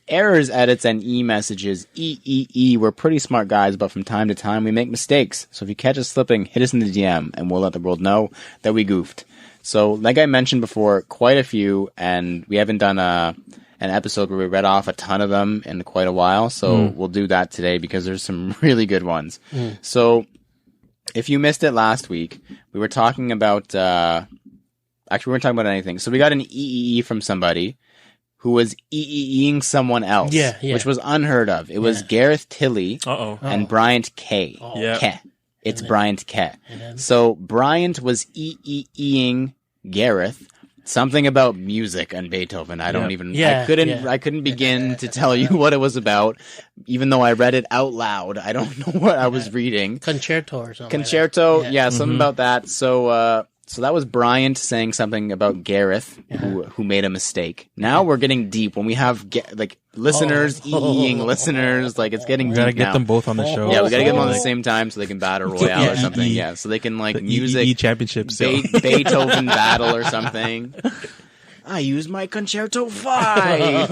Speaker 1: errors, edits, and e-messages. We're pretty smart guys, but from time to time we make mistakes. So if you catch us slipping, hit us in the DM and we'll let the world know that we goofed. So like I mentioned before, quite a few, and we haven't done an episode where we read off a ton of them in quite a while. So we'll do that today because there's some really good ones. So if you missed it last week, we were talking about, actually we weren't talking about anything. So we got an EEE from somebody who was EEEing someone else,
Speaker 2: Yeah.
Speaker 1: which was unheard of. It was Gareth Tilley
Speaker 3: Uh-oh.
Speaker 1: and Bryant K.
Speaker 3: Yeah.
Speaker 1: Ke. It's Bryant Ke.
Speaker 2: then-
Speaker 1: So Bryant was EEEing Gareth. Something about music and Beethoven. I don't even.
Speaker 2: Yeah,
Speaker 1: I couldn't begin to tell you what it was about, even though I read it out loud. I don't know what I was reading.
Speaker 2: Concerto or something.
Speaker 1: Concerto,
Speaker 2: like
Speaker 1: yeah, something about that. So, so that was Bryant saying something about Gareth, who made a mistake. Now we're getting deep when we have listeners, EEing listeners. Like it's getting
Speaker 3: We
Speaker 1: deep
Speaker 3: gotta get
Speaker 1: now.
Speaker 3: them both on the show.
Speaker 1: Yeah, we gotta get them on the
Speaker 3: Like,
Speaker 1: same time so they can battle royale or something.
Speaker 3: EEE.
Speaker 1: Yeah, so they can like
Speaker 3: the
Speaker 1: music
Speaker 3: EEE championship. So.
Speaker 1: Beethoven battle or something. I use my Concerto 5.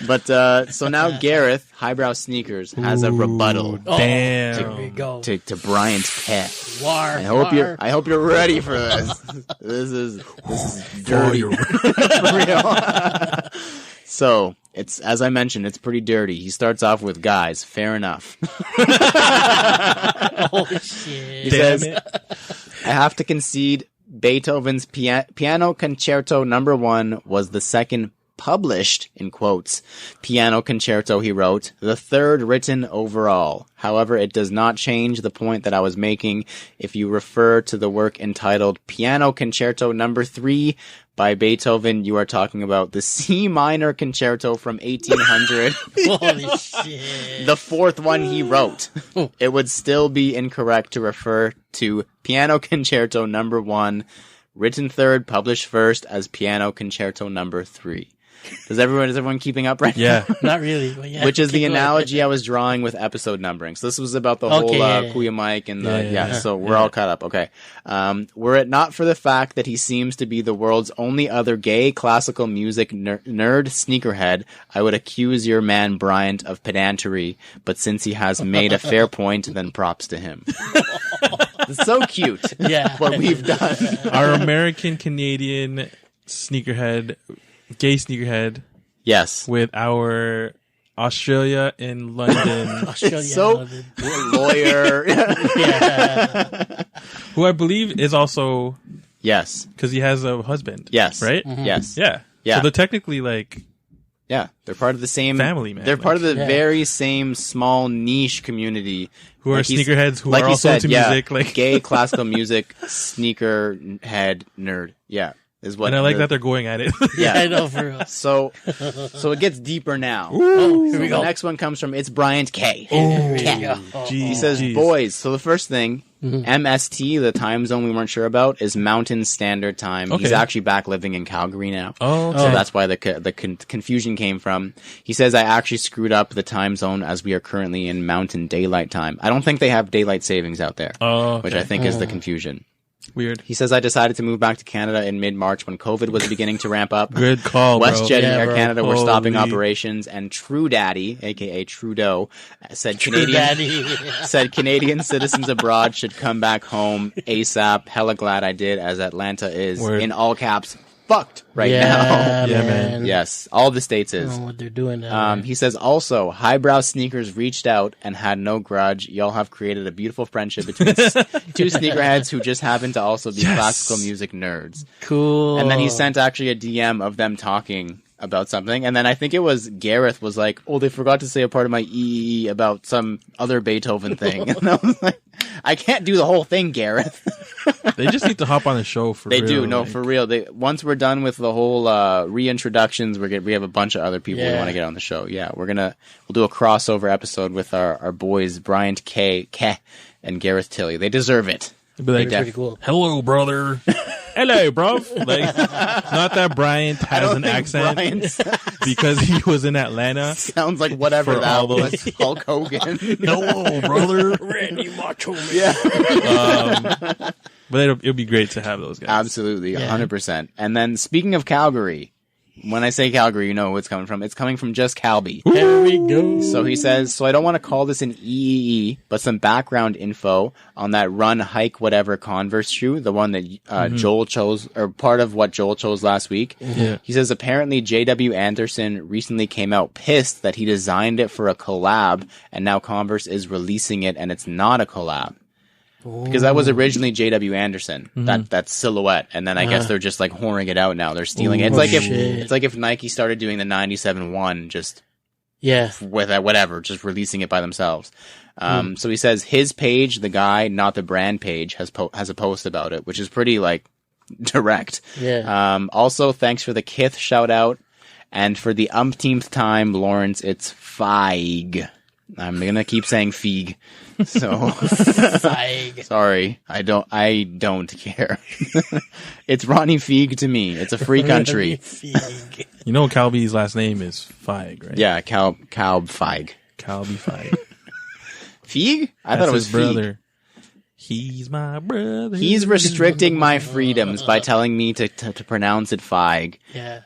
Speaker 1: But so now Gareth, Highbrow Sneakers, has a rebuttal
Speaker 3: Damn.
Speaker 2: Here we go.
Speaker 1: to Bryant Ke.
Speaker 2: War.
Speaker 1: I hope you're ready for this. This is dirty. For real. So it's, as I mentioned, it's pretty dirty. He starts off with, guys, fair enough.
Speaker 2: Oh shit.
Speaker 1: He says, I have to concede Beethoven's Piano Concerto No. 1 was the second published, in quotes, piano concerto he wrote, the third written overall. However, it does not change the point that I was making. If you refer to the work entitled Piano Concerto No. 3 by Beethoven, you are talking about the C minor concerto from 1800.
Speaker 2: Holy shit.
Speaker 1: The fourth one he wrote. It would still be incorrect to refer to Piano Concerto No. 1, written third, published first, as Piano Concerto No. 3. Is everyone keeping up right
Speaker 3: Yeah.
Speaker 2: Not really, but yeah.
Speaker 1: Which is the
Speaker 2: keep going.
Speaker 1: analogy I was drawing with episode numbering. So this was about the whole
Speaker 2: yeah.
Speaker 1: Kuya Mike and the,
Speaker 3: Yeah.
Speaker 1: so we're all caught up. Okay. Were it not for the fact that he seems to be the world's only other gay classical music nerd sneakerhead, I would accuse your man Bryant of pedantry, but since he has made a fair point, then props to him. It's so cute.
Speaker 2: Yeah.
Speaker 1: What we've done.
Speaker 3: Our American Canadian sneakerhead, gay sneakerhead,
Speaker 1: Yes.
Speaker 3: with our Australia in London,
Speaker 2: Australia.
Speaker 1: So lawyer.
Speaker 2: Yeah.
Speaker 3: who I believe is also
Speaker 1: Yes.
Speaker 3: because he has a husband.
Speaker 1: Yes.
Speaker 3: Right.
Speaker 1: Yes.
Speaker 3: Yeah.
Speaker 1: Yeah.
Speaker 3: So they're technically like
Speaker 1: Yeah. They're part of the same
Speaker 3: family, man.
Speaker 1: They're part of the
Speaker 2: Yeah.
Speaker 1: very same small niche community
Speaker 3: who are
Speaker 1: Like he's-
Speaker 3: sneakerheads who
Speaker 1: like
Speaker 3: are
Speaker 1: you
Speaker 3: also
Speaker 1: said,
Speaker 3: into
Speaker 1: yeah,
Speaker 3: music. Like,
Speaker 1: gay classical music sneaker head nerd. Yeah. Is what
Speaker 3: and I like
Speaker 1: the-
Speaker 3: that they're going at it.
Speaker 1: Yeah.
Speaker 2: I know, for real.
Speaker 1: So it gets deeper now.
Speaker 2: Oh, here
Speaker 1: So
Speaker 2: we
Speaker 1: the
Speaker 2: go.
Speaker 1: next one comes from It's Bryant K.
Speaker 2: Here we
Speaker 1: K.
Speaker 2: go.
Speaker 3: Jeez.
Speaker 1: He says,
Speaker 3: Jeez.
Speaker 1: boys. So the first thing,
Speaker 2: Mm-hmm.
Speaker 1: MST, the time zone we weren't sure about, is Mountain Standard Time. He's
Speaker 3: Okay.
Speaker 1: actually back living in Calgary now.
Speaker 3: Oh,
Speaker 1: So
Speaker 3: okay.
Speaker 1: that's why the confusion came from. He says, I actually screwed up the time zone as we are currently in Mountain Daylight Time. I don't think they have daylight savings out there,
Speaker 3: Oh,
Speaker 1: which
Speaker 3: okay.
Speaker 1: I think is the confusion.
Speaker 3: Weird.
Speaker 1: He says, I decided to move back to Canada in mid-March when COVID was beginning to ramp up.
Speaker 3: Good call, bro.
Speaker 1: WestJet and
Speaker 2: Yeah,
Speaker 1: Air
Speaker 2: bro.
Speaker 1: Canada were stopping
Speaker 3: Holy.
Speaker 1: operations, and True Daddy, aka Trudeau, said
Speaker 2: Daddy.
Speaker 1: said Canadian citizens abroad should come back home ASAP. Hella glad I did, as Atlanta is
Speaker 3: Word.
Speaker 1: in all caps fucked right
Speaker 2: Yeah,
Speaker 1: now.
Speaker 3: Yeah, man.
Speaker 2: man.
Speaker 1: Yes, all the states
Speaker 2: I
Speaker 1: is.
Speaker 2: don't know what they're doing now.
Speaker 1: He says also, highbrow sneakers reached out and had no grudge. Y'all have created a beautiful friendship between two sneakerheads who just happen to also be
Speaker 3: Yes.
Speaker 1: classical music nerds.
Speaker 2: Cool.
Speaker 1: And then he sent actually a DM of them talking about something. And then I think it was Gareth was like, oh, they forgot to say a part of my EEE about some other Beethoven thing. And I was like, I can't do the whole thing, Gareth.
Speaker 3: They just need to hop on the show for
Speaker 1: They
Speaker 3: real.
Speaker 1: do, no,
Speaker 3: like-
Speaker 1: for real. Once we're done with the whole reintroductions, we have a bunch of other people we
Speaker 2: Yeah.
Speaker 1: want to get on the show. Yeah, we'll do a crossover episode with our boys Bryant K, and Gareth Tilley. They deserve it.
Speaker 3: They'd be like,
Speaker 2: Pretty cool.
Speaker 3: hello, brother. Hello, bro. Like, not that Bryant has an accent
Speaker 1: Bryant
Speaker 3: because he was in Atlanta.
Speaker 1: sounds like whatever
Speaker 3: For
Speaker 1: that
Speaker 3: all
Speaker 1: was.
Speaker 3: those-
Speaker 1: Hulk Hogan.
Speaker 3: Hello, brother.
Speaker 2: Randy Macho Man.
Speaker 1: Yeah.
Speaker 3: But it'll be great to have those guys.
Speaker 1: Absolutely,
Speaker 2: Yeah.
Speaker 1: 100%. And then speaking of Calgary, when I say Calgary, you know who it's coming from. It's coming from just Calby.
Speaker 2: There we go.
Speaker 1: So he says, so I don't want to call this an EEE, but some background info on that run, hike, whatever Converse shoe, the one that Joel chose, or part of what Joel chose last week.
Speaker 3: Yeah.
Speaker 1: He says, apparently J.W. Anderson recently came out pissed that he designed it for a collab, and now Converse is releasing it, and it's not a collab. Because that was originally J.W. Anderson, that silhouette, and then I guess they're just like whoring it out now. They're stealing it.
Speaker 2: shit.
Speaker 1: It's like if Nike started doing the 97-1 just
Speaker 2: Yeah.
Speaker 1: with whatever, just releasing it by themselves. So he says his page, the guy, not the brand page, has a post about it, which is pretty like direct.
Speaker 2: Yeah.
Speaker 1: Also, thanks for the Kith shout out, and for the umpteenth time, Lawrence, it's Feig. I'm gonna keep saying Feig. So
Speaker 2: Feig.
Speaker 1: sorry, I don't care. It's Ronnie Feig to me. It's a free country.
Speaker 2: Feig.
Speaker 3: You know Calby's last name is Feig, right?
Speaker 1: Yeah, Calb Feig.
Speaker 3: Calby Feig.
Speaker 1: Feig? I
Speaker 3: That's
Speaker 1: thought it was
Speaker 3: his
Speaker 1: Feig.
Speaker 3: brother. He's my brother.
Speaker 1: He's restricting my freedoms by telling me to pronounce it Feig.
Speaker 2: Yeah.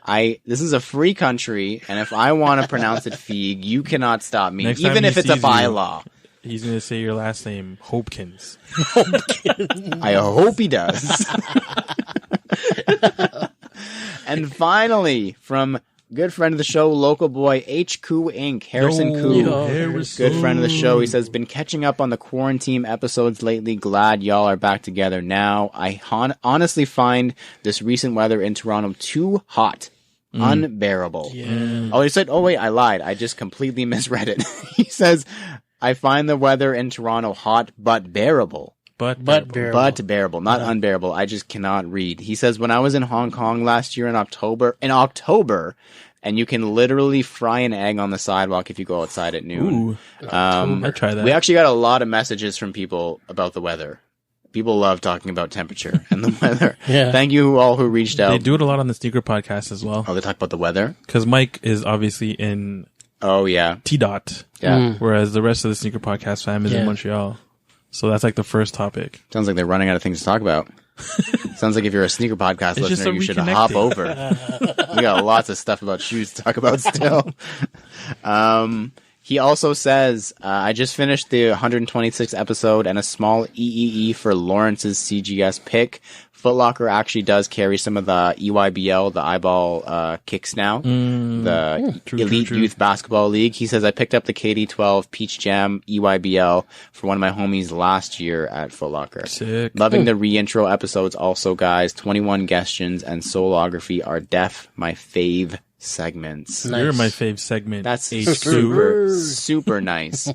Speaker 1: This is a free country, and if I want to pronounce it Feig, you cannot stop me,
Speaker 3: Next time
Speaker 1: even
Speaker 3: he
Speaker 1: if it's a
Speaker 3: sees you-
Speaker 1: bylaw.
Speaker 3: He's gonna say your last name, Hopkins.
Speaker 1: I hope he does. And finally, from good friend of the show, local boy H. Koo Inc., Harrison
Speaker 3: Yo,
Speaker 1: Koo.
Speaker 3: Harrison.
Speaker 1: Good friend of the show. He says, been catching up on the quarantine episodes lately. Glad y'all are back together now. I honestly find this recent weather in Toronto too hot. Unbearable.
Speaker 2: Yeah.
Speaker 1: Oh, he said, oh wait, I lied. I just completely misread it. He says, I find the weather in Toronto hot but bearable.
Speaker 3: But
Speaker 2: bearable.
Speaker 1: But bearable, not unbearable. I just cannot read. He says, when I was in Hong Kong last year in October, and you can literally fry an egg on the sidewalk if you go outside at noon.
Speaker 3: Ooh, I'd try that.
Speaker 1: We actually got a lot of messages from people about the weather. People love talking about temperature and the weather.
Speaker 2: Yeah.
Speaker 1: Thank you all who reached out.
Speaker 3: They do it a lot on the sneaker podcast as well.
Speaker 1: Oh, they talk about the weather?
Speaker 3: Because Mike is obviously in
Speaker 1: Oh, yeah.
Speaker 3: T-Dot,
Speaker 1: Yeah.
Speaker 3: whereas the rest of the sneaker podcast fam is
Speaker 2: Yeah.
Speaker 3: in Montreal. So that's like the first topic.
Speaker 1: Sounds like they're running out of things to talk about. Sounds like if you're a sneaker podcast
Speaker 3: It's just
Speaker 1: listener,
Speaker 3: a
Speaker 1: you should
Speaker 3: reconnecting.
Speaker 1: hop over. We got lots of stuff about shoes to talk about still. He also says, I just finished the 126th episode and a small EEE for Lawrence's CGS pick. Foot Locker actually does carry some of the EYBL, the eyeball kicks now, the Elite Youth Basketball League. He says, I picked up the KD12 Peach Jam EYBL for one of my homies last year at Foot Locker.
Speaker 3: Sick.
Speaker 1: Loving the reintro episodes also, guys. 21 Guestions and Soleography are my fave segments.
Speaker 3: Nice. You're my fave segment.
Speaker 1: That's super nice.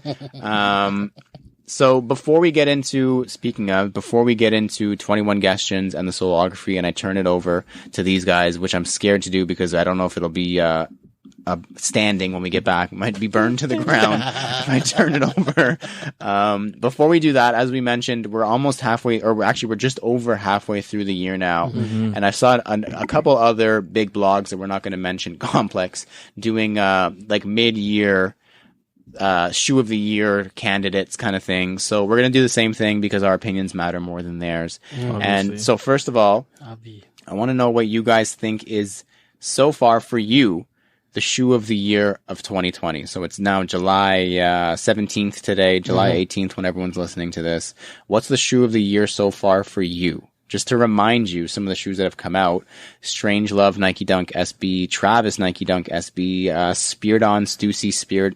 Speaker 1: So before we get into 21 Guestions and the Soleography, and I turn it over to these guys, which I'm scared to do because I don't know if it'll be standing when we get back. It might be burned to the ground if I turn it over. Before we do that, as we mentioned, we're almost halfway, or actually we're just over halfway through the year now. Mm-hmm. And I saw a couple other big blogs that we're not going to mention, Complex, doing like mid-year shoe of the year candidates kind of thing. So we're going to do the same thing because our opinions matter more than theirs. Obviously. And so first of all, I want to know what you guys think is so far for you the shoe of the year of 2020. So it's now July 17th today, July 18th when everyone's listening to this. What's the shoe of the year so far for you? Just to remind you, some of the shoes that have come out: Strange Love Nike Dunk SB, Travis Nike Dunk SB, Spirit On Stussy Spirit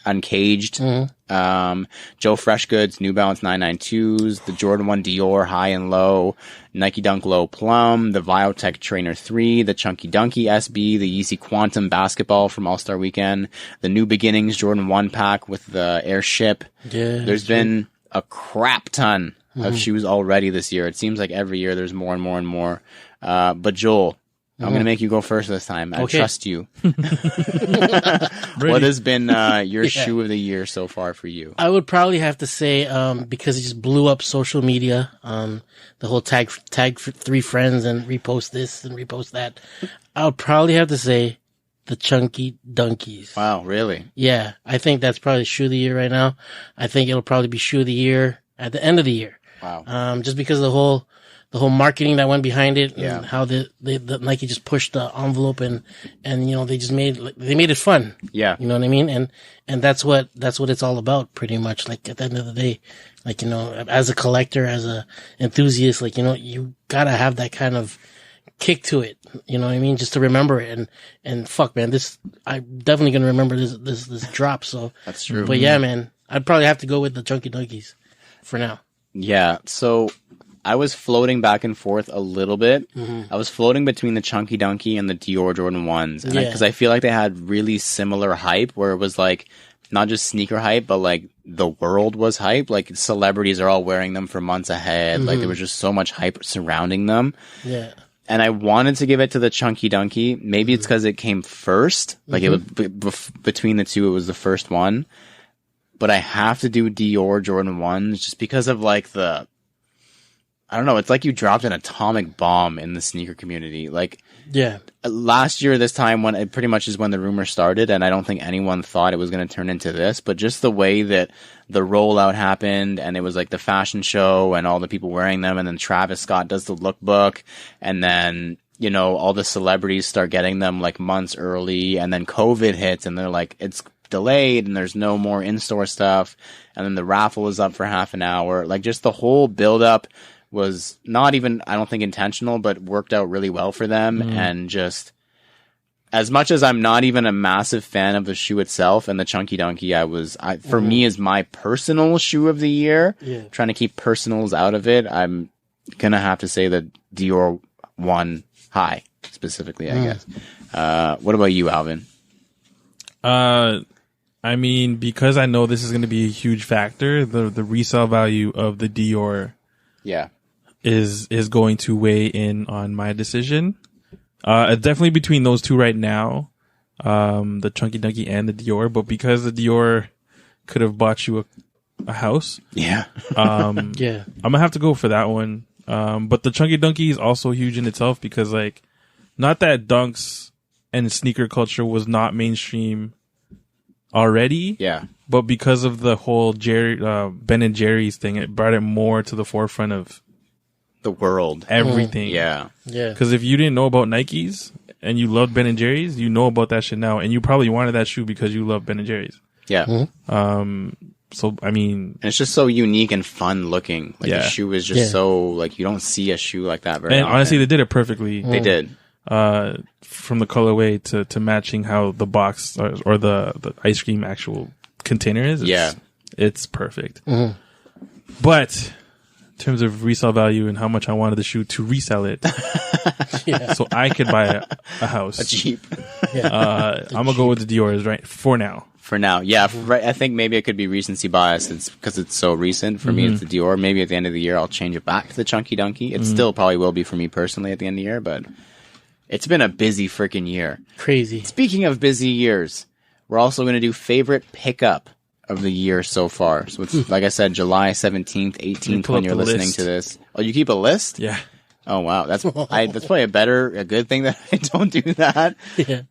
Speaker 1: Uncaged, Joe Freshgoods New Balance 992s, the Jordan 1 Dior High and Low, Nike Dunk Low Plum, the Viotech Trainer 3, the Chunky Dunky SB, the Yeezy Quantum Basketball from All-Star Weekend, the New Beginnings Jordan 1 pack with the Airship. Yeah, there's been a crap ton of shoes already this year. It seems like every year there's more and more and more. But Joel, I'm going to make you go first this time. I trust you. What has been your shoe of the year so far for you?
Speaker 2: I would probably have to say, because it just blew up social media, the whole tag 3 friends and repost this and repost that. I would probably have to say the Chunky Dunkies.
Speaker 1: Wow, really?
Speaker 2: Yeah, I think that's probably shoe of the year right now. I think it'll probably be shoe of the year at the end of the year.
Speaker 1: Wow.
Speaker 2: Just because of the whole marketing that went behind it and how the Nike just pushed the envelope and you know, they made it fun.
Speaker 1: Yeah.
Speaker 2: You know what I mean? And that's what it's all about pretty much. Like at the end of the day, like, you know, as a collector, as a enthusiast, like, you know, you gotta have that kind of kick to it. You know what I mean? Just to remember it and fuck, man, I'm definitely gonna remember this drop. So
Speaker 1: that's true.
Speaker 2: But yeah, man, I'd probably have to go with the Chunky Dunkies for now.
Speaker 1: Yeah. So I was floating back and forth a little bit. I was floating between the Chunky Dunky and the Dior Jordan 1s. And because I feel like they had really similar hype where it was like not just sneaker hype, but like the world was hype. Like celebrities are all wearing them for months ahead. Like there was just so much hype surrounding them.
Speaker 2: Yeah.
Speaker 1: And I wanted to give it to the Chunky Dunky. Maybe it's because it came first. Like it was between the two, it was the first one. But I have to do Dior Jordan 1s just because of like I don't know. It's like you dropped an atomic bomb in the sneaker community. Like, last year, this time, when it pretty much is when the rumor started, and I don't think anyone thought it was going to turn into this, but just the way that the rollout happened, and it was like the fashion show and all the people wearing them, and then Travis Scott does the lookbook, and then, you know, all the celebrities start getting them like months early, and then COVID hits, and they're like, it's delayed, and there's no more in-store stuff, and then the raffle is up for half an hour. Like, just the whole build-up was not even, I don't think, intentional, but worked out really well for them. And just, as much as I'm not even a massive fan of the shoe itself and the Chunky Dunky, for me, is my personal shoe of the year. Yeah. Trying to keep personals out of it, I'm gonna have to say the Dior 1 High, specifically, I guess. What about you, Alvin?
Speaker 3: I mean, because I know this is going to be a huge factor, the resale value of the Dior is going to weigh in on my decision. Definitely between those two right now, the Chunky Dunky and the Dior, but because the Dior could have bought you a house. I'm gonna have to go for that one. But the Chunky Dunky is also huge in itself because, like, not that dunks and sneaker culture was not mainstream already. But because of the whole Ben and Jerry's thing, it brought it more to the forefront of
Speaker 1: the world,
Speaker 3: everything. Because if you didn't know about Nikes and you loved Ben and Jerry's, you know about that shit now, and you probably wanted that shoe because you love Ben and Jerry's.
Speaker 1: Yeah.
Speaker 3: So I mean,
Speaker 1: And it's just so unique and fun looking. Like the shoe is just so like you don't see a shoe like that very
Speaker 3: and
Speaker 1: often.
Speaker 3: honestly, they did it perfectly.
Speaker 1: They did.
Speaker 3: From the colorway to matching how the box or the ice cream actual container is. It's perfect. But in terms of resale value and how much I wanted the shoe to resell it, so I could buy a house.
Speaker 1: A Jeep.
Speaker 3: I'm gonna go with the Dior's right for now.
Speaker 1: For now, yeah. Right, I think maybe it could be recency bias. It's because it's so recent. For me, it's the Dior. Maybe at the end of the year, I'll change it back to the Chunky Dunky. It still probably will be for me personally at the end of the year, but it's been a busy freaking year.
Speaker 2: Crazy.
Speaker 1: Speaking of busy years, we're also going to do favorite pickup of the year so far. So it's, like I said, July 17th, 18th when you're listening to this. Oh, you keep a list?
Speaker 3: Yeah.
Speaker 1: Oh, wow. That's probably a good thing that I don't do that.
Speaker 2: Yeah.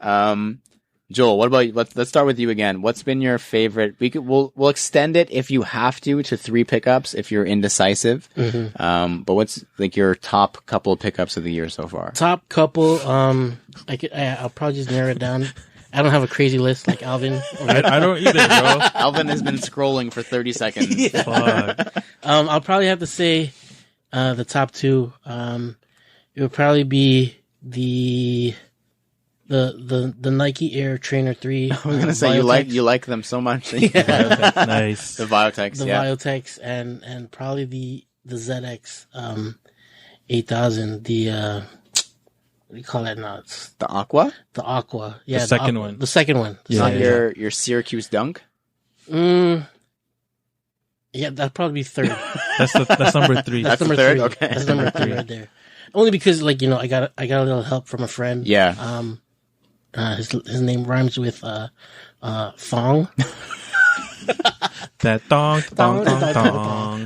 Speaker 1: Joel, what about you? Let's start with you again. What's been your favorite? We'll extend it if you have to 3 pickups if you're indecisive. But what's like your top couple of pickups of the year so far?
Speaker 2: Top couple. I'll probably just narrow it down. I don't have a crazy list like Alvin.
Speaker 3: I don't either, bro.
Speaker 1: Alvin has been scrolling for 30 seconds.
Speaker 3: Fuck.
Speaker 2: I'll probably have to say the top 2. It would probably be the Nike Air Trainer 3.
Speaker 1: I was gonna say you like them so much.
Speaker 3: Nice.
Speaker 1: The Viotex,
Speaker 2: the Viotex, and probably the ZX 8000. The what do you call that now? It's
Speaker 1: the Aqua.
Speaker 2: the Aqua. Yeah,
Speaker 3: The second one.
Speaker 2: The second one.
Speaker 1: It's not your Syracuse Dunk.
Speaker 2: Yeah, that'd probably be third.
Speaker 3: That's number 3.
Speaker 1: That's
Speaker 2: number
Speaker 1: the third?
Speaker 2: 3.
Speaker 1: Okay.
Speaker 2: That's number 3 right there. Only because, like, I got a little help from a friend.
Speaker 1: Yeah.
Speaker 2: His name rhymes with thong.
Speaker 3: That dong.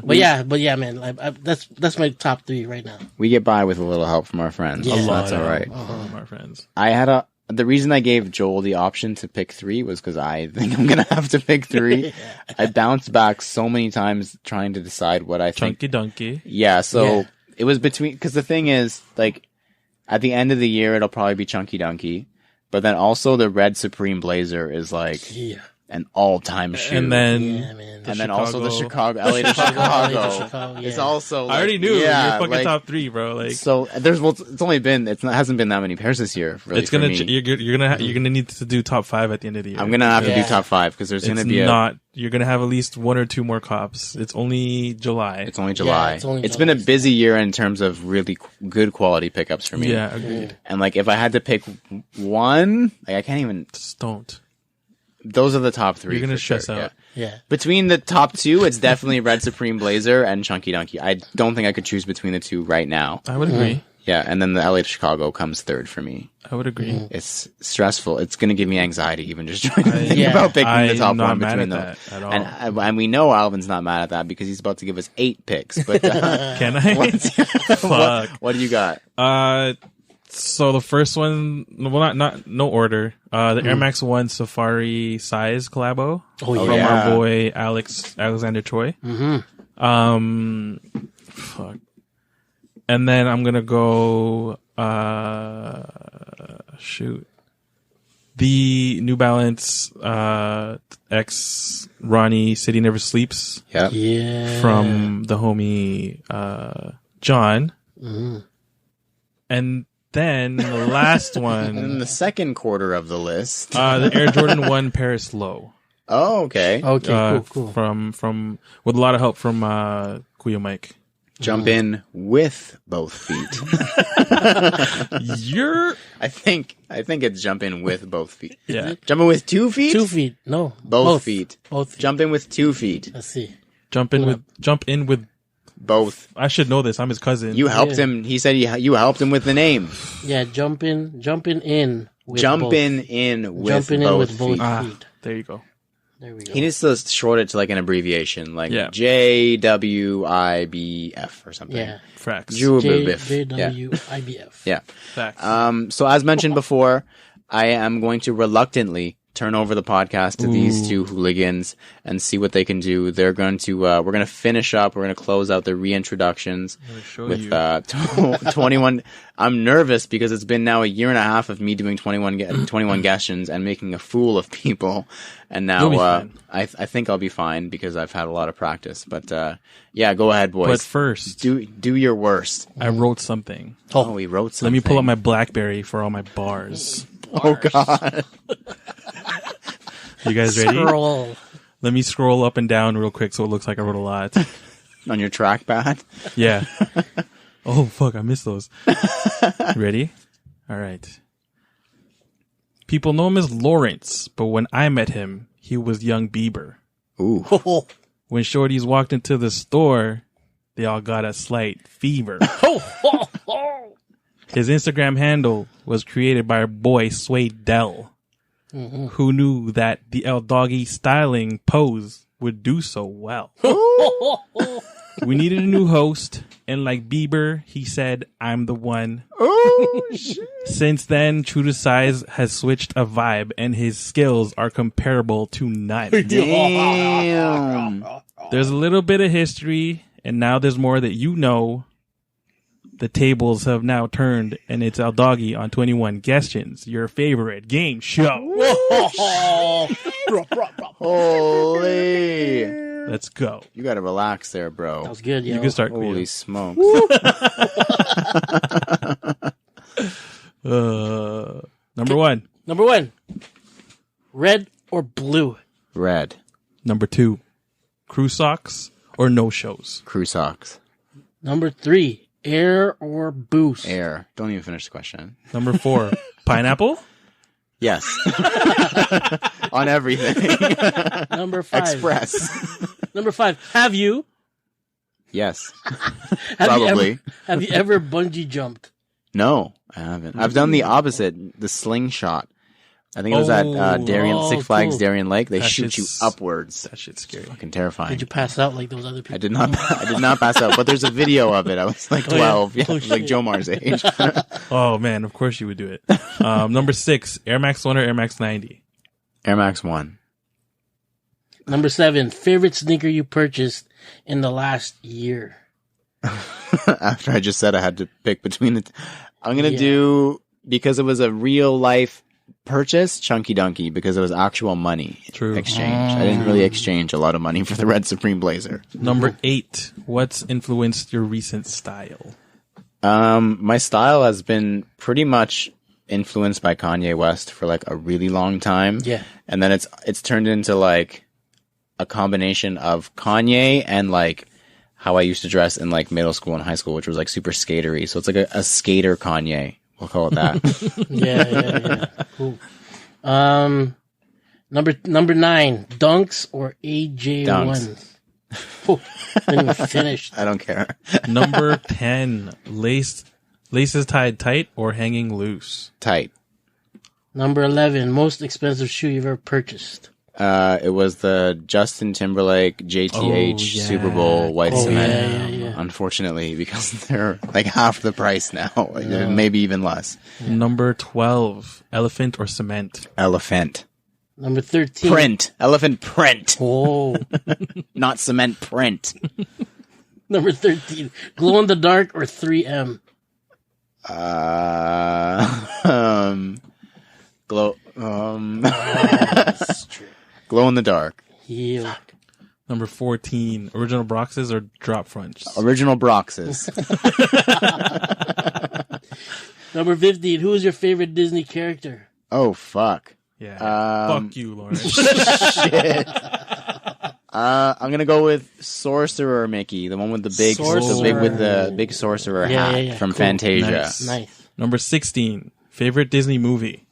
Speaker 2: But yeah, man, that's my top 3 right now.
Speaker 1: We get by with a little help from our friends.
Speaker 2: Yeah.
Speaker 1: So that's all right.
Speaker 3: My friends.
Speaker 1: The reason I gave Joel the option to pick 3 was because I think I'm gonna have to pick 3. I bounced back so many times trying to decide what I think.
Speaker 3: Chunky Dunky.
Speaker 1: Yeah, so it was because the thing is, like, at the end of the year, it'll probably be Chunky Dunky, but then also the Red Supreme Blazer is like an all-time shoe.
Speaker 3: And then
Speaker 1: also the Chicago, LA to Chicago. It's also.
Speaker 3: I already knew.
Speaker 1: Yeah,
Speaker 3: you're fucking top 3, bro. Like,
Speaker 1: so it hasn't been that many pairs this year. Really,
Speaker 3: it's gonna. You're gonna need to do top 5 at the end of the year.
Speaker 1: I'm gonna have to do top 5 because there's gonna be
Speaker 3: You're gonna have at least 1 or 2 more cops. It's only July.
Speaker 1: It's only July.
Speaker 2: Yeah,
Speaker 1: it's been a busy year in terms of really good quality pickups for me.
Speaker 3: Yeah, agreed.
Speaker 1: And like, if I had to pick one, like I can't even.
Speaker 3: Just don't.
Speaker 1: Those are the top 3.
Speaker 3: You're gonna stress out.
Speaker 2: Yeah.
Speaker 1: Between the top 2, it's definitely Red Supreme Blazer and Chunky Dunky. I don't think I could choose between the 2 right now.
Speaker 3: I would agree.
Speaker 1: Yeah, and then the LA to Chicago comes 3rd for me.
Speaker 3: I would agree.
Speaker 1: It's stressful. It's going to give me anxiety even just trying to think about picking the top one between them.
Speaker 3: At all.
Speaker 1: And we know Alvin's not mad at that because he's about to give us 8 picks. But
Speaker 3: Can I?
Speaker 1: what do you got?
Speaker 3: So the first one, well, not no order. The Air Max 1 Safari size collabo from our boy Alexander Choi. Fuck. And then I'm gonna go. The New Balance X Ronnie City Never Sleeps.
Speaker 1: Yep.
Speaker 2: Yeah.
Speaker 3: From the homie John. And then the last one.
Speaker 1: And in the second quarter of the list,
Speaker 3: the Air Jordan 1 Paris Low.
Speaker 1: Oh, okay.
Speaker 2: Okay, cool.
Speaker 3: From with a lot of help from Kuya Mike.
Speaker 1: Jump in with both feet. I think it's jump in with both feet.
Speaker 3: Yeah.
Speaker 1: Jump in with 2 feet?
Speaker 2: 2 feet. No.
Speaker 1: Both feet.
Speaker 2: Both feet.
Speaker 1: Jump in with 2 feet.
Speaker 2: Let's see.
Speaker 3: Jump in with
Speaker 1: both.
Speaker 3: I should know this. I'm his cousin.
Speaker 1: You helped him. He said you helped him with the name.
Speaker 2: Yeah, jumping in with
Speaker 1: Jumping
Speaker 2: both.
Speaker 1: in with
Speaker 2: Jumping
Speaker 1: both
Speaker 2: in with
Speaker 1: feet.
Speaker 2: both feet.
Speaker 3: There you go.
Speaker 2: There we go.
Speaker 1: He needs to short it to like an abbreviation, like JWIBF or something.
Speaker 2: Yeah.
Speaker 3: Facts.
Speaker 2: JWIBF.
Speaker 1: Yeah.
Speaker 3: Facts.
Speaker 1: So as mentioned before, I am going to reluctantly turn over the podcast to these two hooligans and see what they can do. They're going to, we're going to finish up. We're going to close out the reintroductions with 21. I'm nervous because it's been now a year and a half of me doing 21 Guestions and making a fool of people. And now I think I'll be fine because I've had a lot of practice. But yeah, go ahead, boys.
Speaker 3: But first,
Speaker 1: do your worst.
Speaker 3: I wrote something.
Speaker 1: Oh, we wrote something.
Speaker 3: Let me pull up my BlackBerry for all my bars.
Speaker 1: Oh, God.
Speaker 3: You guys ready?
Speaker 2: Scroll.
Speaker 3: Let me scroll up and down real quick so it looks like I wrote a lot.
Speaker 1: On your trackpad?
Speaker 3: Yeah. Oh, fuck, I missed those. Ready? All right. People know him as Lawrence, but when I met him, he was young Bieber.
Speaker 1: Ooh.
Speaker 3: When shorties walked into the store, they all got a slight fever. His Instagram handle was created by our boy Sway Dell, who knew that the LDoggy styling pose would do so well. We needed a new host, and like Bieber, he said, "I'm the one."
Speaker 1: Oh, shit.
Speaker 3: Since then, True to Size has switched a vibe, and his skills are comparable to none.
Speaker 1: Damn.
Speaker 3: There's a little bit of history, and now there's more that you know. The tables have now turned, and it's LDoggy on 21 Guestions, your favorite game show.
Speaker 1: Holy.
Speaker 3: Let's go.
Speaker 1: You gotta relax there, bro.
Speaker 2: That was good, yo.
Speaker 3: You can start.
Speaker 1: Holy
Speaker 3: Guido.
Speaker 1: smokes.
Speaker 3: Number one.
Speaker 2: Number 1. Red or blue?
Speaker 1: Red.
Speaker 3: Number 2. Crew socks or no shows?
Speaker 1: Crew socks.
Speaker 2: Number 3. Air or boost?
Speaker 1: Air. Don't even finish the question.
Speaker 3: Number 4. Pineapple?
Speaker 1: Yes. On everything.
Speaker 2: Number 5.
Speaker 1: Express.
Speaker 2: Number 5. Have you?
Speaker 1: Yes.
Speaker 2: Have
Speaker 1: Probably.
Speaker 2: Have you ever bungee jumped?
Speaker 1: No, I haven't. I've done the opposite, the slingshot. I think it was at Six Flags
Speaker 2: cool.
Speaker 1: Darien Lake. They
Speaker 3: That
Speaker 1: shoot you
Speaker 3: shit's-
Speaker 1: upwards.
Speaker 3: That shit's scary.
Speaker 1: Fucking terrifying.
Speaker 2: Did you pass out like those other people?
Speaker 1: I did not pass out, but there's a video of it. I was like 12. Yeah, I was like
Speaker 2: shit.
Speaker 1: Joe Mar's age.
Speaker 3: Oh, man, of course you would do it. Number 6. Air Max 1 or Air Max 90?
Speaker 1: Air Max 1.
Speaker 2: Number 7. Favorite sneaker you purchased in the last year?
Speaker 1: After I just said I had to pick between the I'm going to do, because it was a real life purchase, Chunky Dunky, because it was actual money.
Speaker 3: True.
Speaker 1: Exchange. I didn't really exchange a lot of money for the Red Supreme Blazer.
Speaker 3: Number 8. What's influenced your recent style?
Speaker 1: My style has been pretty much influenced by Kanye West for like a really long time.
Speaker 2: Yeah.
Speaker 1: And then it's turned into like a combination of Kanye and like how I used to dress in like middle school and high school, which was like super skatery. So it's like a skater Kanye. We'll call it that.
Speaker 2: Yeah. Cool. Number 9. Dunks or AJ1s? Oh, didn't even finish.
Speaker 1: I don't care.
Speaker 3: Number 10. Laces tied tight or hanging loose?
Speaker 1: Tight.
Speaker 2: Number 11. Most expensive shoe you've ever purchased?
Speaker 1: It was the Justin Timberlake JTH
Speaker 3: Oh, yeah.
Speaker 1: Super Bowl white
Speaker 2: Oh,
Speaker 1: cement.
Speaker 2: yeah.
Speaker 1: Unfortunately, because they're like half the price now, maybe even less.
Speaker 3: Number 12. Elephant or cement?
Speaker 1: Elephant
Speaker 2: Number 13.
Speaker 1: print. Elephant print,
Speaker 2: Oh.
Speaker 1: not cement print.
Speaker 2: Number 13. Glow in the dark or 3M?
Speaker 1: Glow. Glow in the dark.
Speaker 2: Yeah.
Speaker 3: Number 14. Original Broxes or drop fronts?
Speaker 1: Original Broxes.
Speaker 2: Number 15. Who is your favorite Disney character?
Speaker 1: Oh fuck.
Speaker 3: Yeah.
Speaker 1: Um,
Speaker 3: Fuck you, Lawrence.
Speaker 1: Shit. I'm gonna go with Sorcerer Mickey, the one with the big, big sorcerer hat from
Speaker 2: Cool.
Speaker 1: Fantasia.
Speaker 2: Nice.
Speaker 3: Number 16. Favorite Disney movie?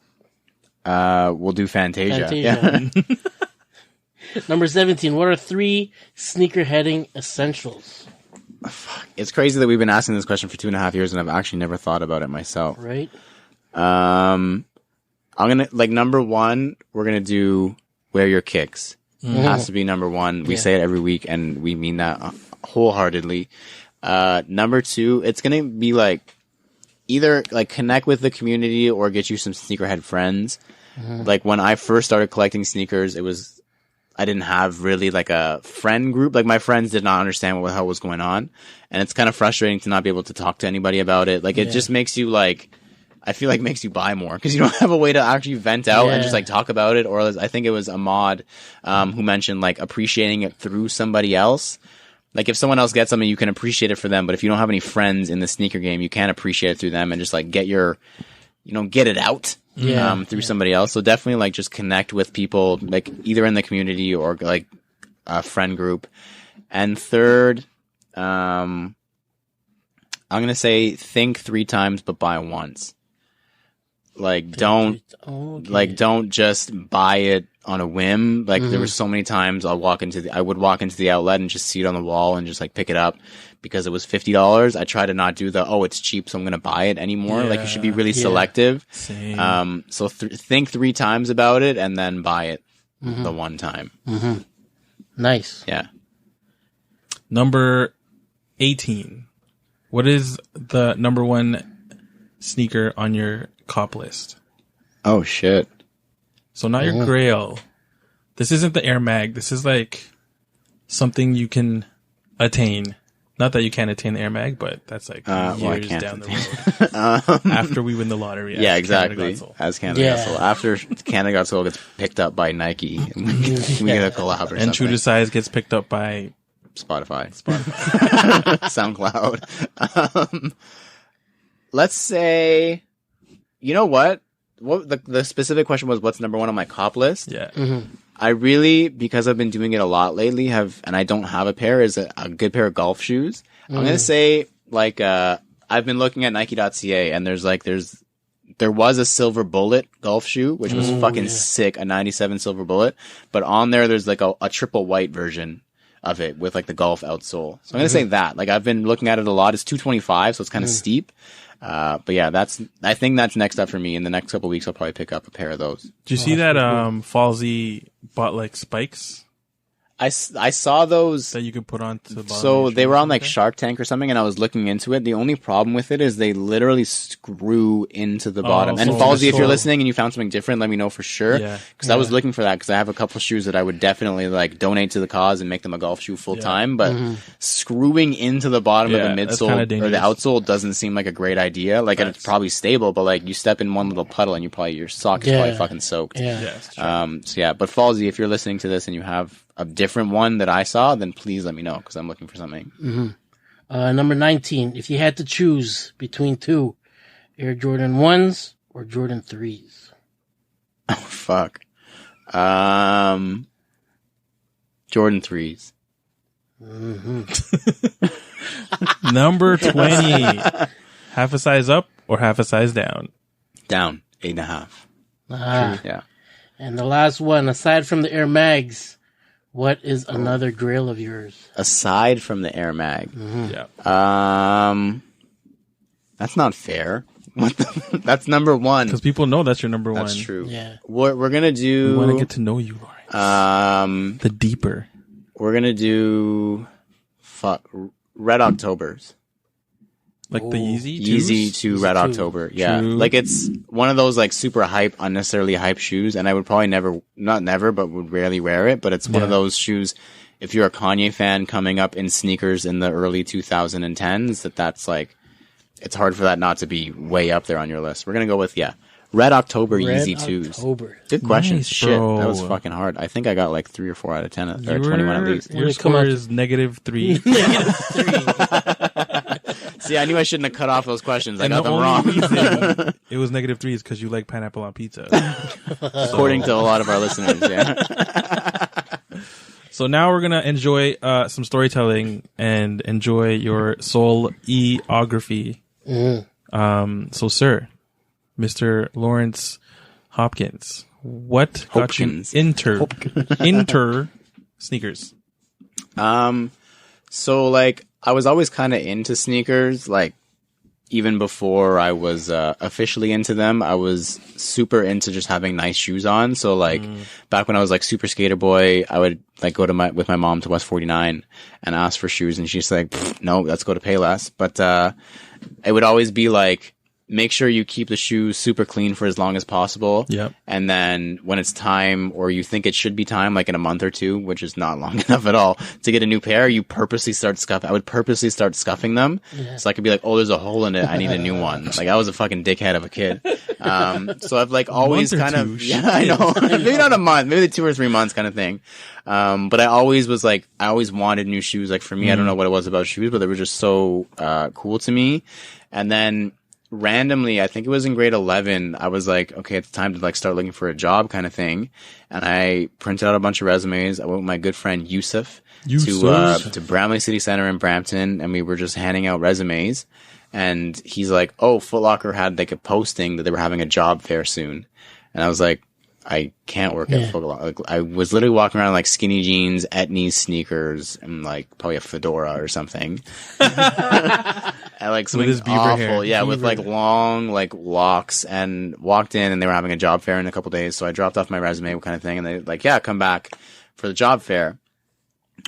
Speaker 1: We'll do Fantasia. Yeah.
Speaker 2: Number 17. What are 3 sneakerheading essentials?
Speaker 1: It's crazy that we've been asking this question for 2.5 years, and I've actually never thought about it myself.
Speaker 2: Right?
Speaker 1: I'm gonna number 1. We're gonna do wear your kicks. It has to be number 1. We say it every week, and we mean that wholeheartedly. Number 2, it's gonna be like either like connect with the community or get you some sneakerhead friends. Like when I first started collecting sneakers, I didn't have really like a friend group. Like my friends did not understand what the hell was going on. And it's kind of frustrating to not be able to talk to anybody about it. Like it just makes you like, I feel like makes you buy more because you don't have a way to actually vent out and just like talk about it. Or I think it was Ahmad who mentioned like appreciating it through somebody else. Like if someone else gets something, you can appreciate it for them. But if you don't have any friends in the sneaker game, you can't appreciate it through them and just like get it out. Through somebody else. So definitely like just connect with people like either in the community or like a friend group. And third, I'm going to say think 3 times, but buy once. Like don't just buy it on a whim. Like there were so many times I would walk into the outlet and just see it on the wall and just like pick it up because it was $50. I try to not do it's cheap, so I'm going to buy it anymore. Like you should be really selective.
Speaker 3: Same.
Speaker 1: So think 3 times about it and then buy it the one time.
Speaker 2: Nice.
Speaker 1: Yeah.
Speaker 3: Number 18. What is the number 1 sneaker on your cop list?
Speaker 1: Oh shit.
Speaker 3: So not your Grail. This isn't the Air Mag. This is like something you can attain. Not that you can't attain the Air Mag, but that's like years down the road. After we win the lottery.
Speaker 1: Yeah, exactly. As Canada Got Soul. After Canada Got Soul gets picked up by Nike, and we get a collab or something.
Speaker 3: And True to Size gets picked up by
Speaker 1: Spotify. SoundCloud. Let's say, you know what? The specific question was, what's number 1 on my cop list?
Speaker 3: Yeah.
Speaker 1: I really, because I've been doing it a lot lately, and I don't have a pair, is a good pair of golf shoes. I'm going to say, like, I've been looking at Nike.ca, and there was a Silver Bullet golf shoe, which was fucking sick, a 97 Silver Bullet. But on there's like a triple white version of it with like the golf outsole. So I'm going to say that. Like, I've been looking at it a lot. It's $225, so it's kind of steep. But yeah, I think that's next up for me. In the next couple of weeks, I'll probably pick up a pair of those.
Speaker 3: Do you see that Falsey bought like spikes
Speaker 1: I saw those
Speaker 3: that you could put on to the bottom?
Speaker 1: So they were on like Shark Tank or something, and I was looking into it. The only problem with it is they literally screw into the bottom. And Falsey, if you're listening and you found something different, let me know for sure. Because I was looking for that because I have a couple shoes that I would definitely like donate to the cause and make them a golf shoe full time. But screwing into the bottom of the midsole or the outsole doesn't seem like a great idea. Like it's probably stable, but like you step in one little puddle and your sock is probably fucking soaked. So yeah, but Falsey, if you're listening to this and you have a different one that I saw, then please let me know because I'm looking for something.
Speaker 2: Number 19. If you had to choose between 2, Air Jordan 1s or Jordan 3s?
Speaker 1: Oh, fuck. Jordan 3s.
Speaker 3: Number 20. Half a size up or half a size down?
Speaker 1: Down. 8.5. Yeah.
Speaker 2: And the last one, aside from the Air Mags, what is another grail of yours?
Speaker 1: Aside from the Air Mag.
Speaker 3: Yeah.
Speaker 1: That's not fair. That's number 1.
Speaker 3: Because people know that's your number 1.
Speaker 1: That's true.
Speaker 2: Yeah.
Speaker 1: We're gonna do.
Speaker 3: We want to get to know you, Lawrence. The deeper.
Speaker 1: We're gonna do. Red Octobers.
Speaker 3: Like the Yeezy?
Speaker 1: Yeezy 2 Red October. Yeah.
Speaker 3: True.
Speaker 1: Like it's one of those like super hype, unnecessarily hype shoes. And I would probably but would rarely wear it. But it's one of those shoes, if you're a Kanye fan coming up in sneakers in the early 2010s, that's like, it's hard for that not to be way up there on your list. We're going to go with, Red October Yeezy 2s. Good question.
Speaker 3: Nice,
Speaker 1: Shit.
Speaker 3: bro.
Speaker 1: That was fucking hard. I think I got like 3 or 4 out of 10 or 21 at least.
Speaker 3: Your score is -3.
Speaker 1: See, I knew I shouldn't have cut off those questions. I
Speaker 3: And
Speaker 1: got
Speaker 3: the
Speaker 1: them
Speaker 3: only
Speaker 1: wrong.
Speaker 3: reason it was -3 is because you like pineapple on pizza.
Speaker 1: According to a lot of our listeners, yeah.
Speaker 3: So now we're gonna enjoy some storytelling and enjoy your Soleography. So, sir, Mr. Lawrence Hopkins, what got you into sneakers?
Speaker 1: So like I was always kind of into sneakers, like even before I was officially into them. I was super into just having nice shoes on. So like back when I was like super skater boy, I would like go to with my mom to West 49 and ask for shoes, and she's like, no, let's go to Payless. But it would always be like make sure you keep the shoe super clean for as long as possible.
Speaker 3: Yep.
Speaker 1: And then when it's time, or you think it should be time, like in a month or two, which is not long enough at all, to get a new pair, you purposely start scuffing. I would purposely start scuffing them. So I could be like, oh, there's a hole in it. I need a new one. Like, I was a fucking dickhead of a kid. So I've like always kind of, yeah, I know. Maybe not a month, maybe 2 or 3 months kind of thing. But I always was like, I always wanted new shoes. Like for me, I don't know what it was about shoes, but they were just so, cool to me. And then, randomly, I think it was in grade 11, I was like, okay, it's time to like start looking for a job kind of thing. And I printed out a bunch of resumes. I went with my good friend Yusuf. To Bramley City Center in Brampton, and we were just handing out resumes. And he's like, oh, Foot Locker had like a posting that they were having a job fair soon. And I was like, I can't work at Foot Locker. Like, I was literally walking around in, like skinny jeans, Etnies sneakers, and like probably a fedora or something. And like something awful, hair. Yeah, with like long like locks, and walked in and they were having a job fair in a couple days. So I dropped off my resume kind of thing, and they like, yeah, come back for the job fair.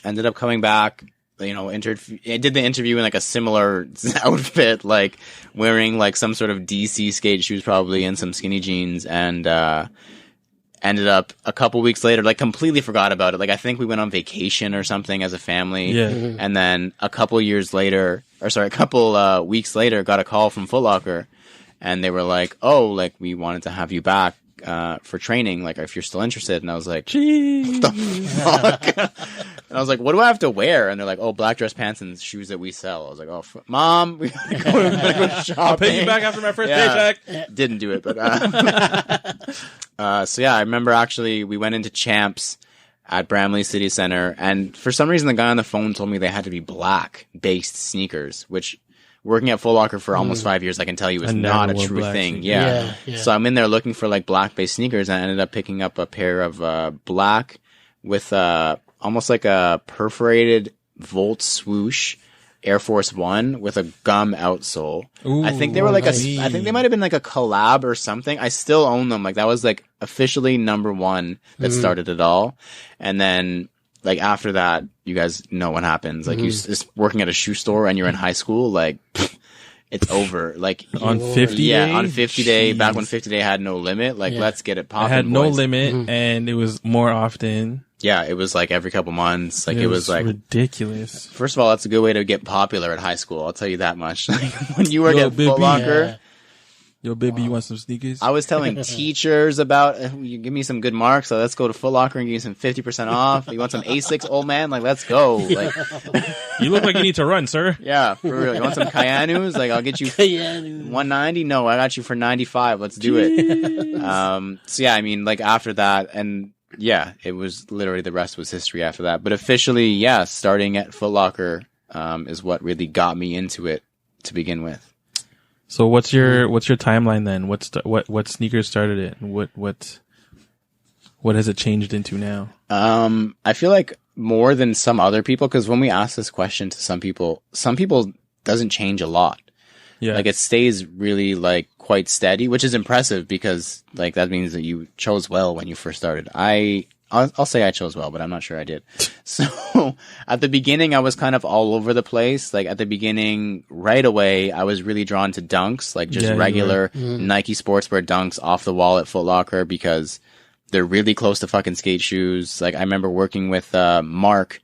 Speaker 1: Ended up coming back, you know, I did the interview in like a similar outfit, like wearing like some sort of DC skate shoes probably and some skinny jeans, and ended up a couple weeks later, like completely forgot about it. Like I think we went on vacation or something as a family.
Speaker 3: Yeah.
Speaker 1: And then a couple weeks later, got a call from Foot Locker, and they were like, oh, like we wanted to have you back for training, like if you're still interested. And I was like, what the fuck? And I was like, what do I have to wear? And they're like, oh, black dress pants and shoes that we sell. I was like, oh, Mom, we gotta go shopping.
Speaker 3: I'll pay you back after my first paycheck.
Speaker 1: Didn't do it, but so yeah, I remember actually we went into Champs at Bramley City Center, and for some reason the guy on the phone told me they had to be black based sneakers, which working at Foot Locker for almost 5 years, I can tell you is not a true thing. Yeah. So I'm in there looking for like black based sneakers, and I ended up picking up a pair of black with almost like a perforated Volt swoosh Air Force One with a gum outsole. Ooh, I think they were like I think they might have been like a collab or something. I still own them. Like that was like officially number one that started it all. And then like after that, you guys know what happens. Like you just working at a shoe store and you're in high school, like it's over. Like
Speaker 3: on 50 day?
Speaker 1: On 50 day, back when 50 day had no limit, like let's get it popping.
Speaker 3: I had no limit and it was more often.
Speaker 1: Yeah, it was like every couple months. Like it was like
Speaker 3: ridiculous.
Speaker 1: First of all, that's a good way to get popular at high school. I'll tell you that much. Like when you work at Foot Locker.
Speaker 3: Yo, baby, you want some sneakers?
Speaker 1: I was telling teachers about, you give me some good marks, so let's go to Foot Locker and give you some 50% off. You want some Asics, old man? Like, let's go. Like,
Speaker 3: you look like you need to run, sir.
Speaker 1: Yeah, for real. You want some Kayanus? Like, I'll get you 190. No, I got you for 95. Let's do it. So yeah, I mean, like after that, and yeah, it was literally the rest was history after that. But officially, yeah, starting at Foot Locker is what really got me into it to begin with.
Speaker 3: So what's your timeline then? What sneakers started it? What has it changed into now?
Speaker 1: I feel like more than some other people, because when we ask this question to some people doesn't change a lot. Yeah. Like it stays really like quite steady, which is impressive because like that means that you chose well when you first started. I'll say I chose well, but I'm not sure I did. So at the beginning, I was kind of all over the place. Like at the beginning, right away, I was really drawn to dunks, like just regular Nike sportswear dunks off the wall at Foot Locker because they're really close to fucking skate shoes. Like I remember working with Mark.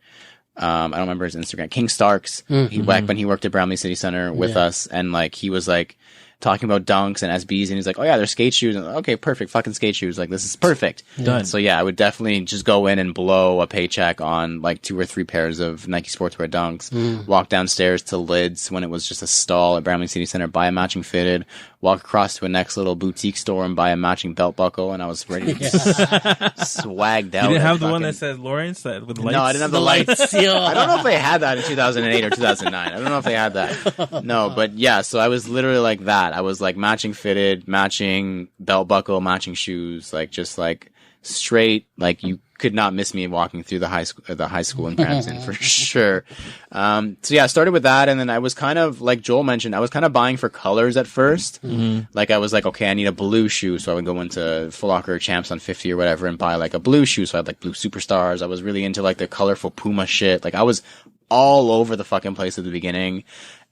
Speaker 1: I don't remember his Instagram. King Starks. Back when he worked at Bramley City Center with us, and like he was like talking about dunks and SBs, and he's like, oh yeah, they're skate shoes. And, okay, perfect, fucking skate shoes. Like this is perfect. Done. So yeah, I would definitely just go in and blow a paycheck on like 2 or 3 pairs of Nike sportswear dunks. Walk downstairs to Lids when it was just a stall at Bramley City Center, buy a matching fitted. Walk across to a next little boutique store and buy a matching belt buckle, and I was ready to swagged out.
Speaker 3: You didn't have the one that said Lawrence with lights?
Speaker 1: No, I didn't have the lights. I don't know if they had that in 2008 or 2009. I don't know if they had that. No, but yeah, so I was literally like that. I was like matching fitted, matching belt buckle, matching shoes, like just like straight, like you could not miss me walking through the high school in Brampton for sure. So yeah, I started with that, and then I was kind of like Joel mentioned, I was kind of buying for colors at first. Like I was like, okay, I need a blue shoe, so I would go into Foot Locker or Champs on 50 or whatever and buy like a blue shoe. So I had like blue Superstars. I was really into like the colorful Puma shit. Like I was all over the fucking place at the beginning,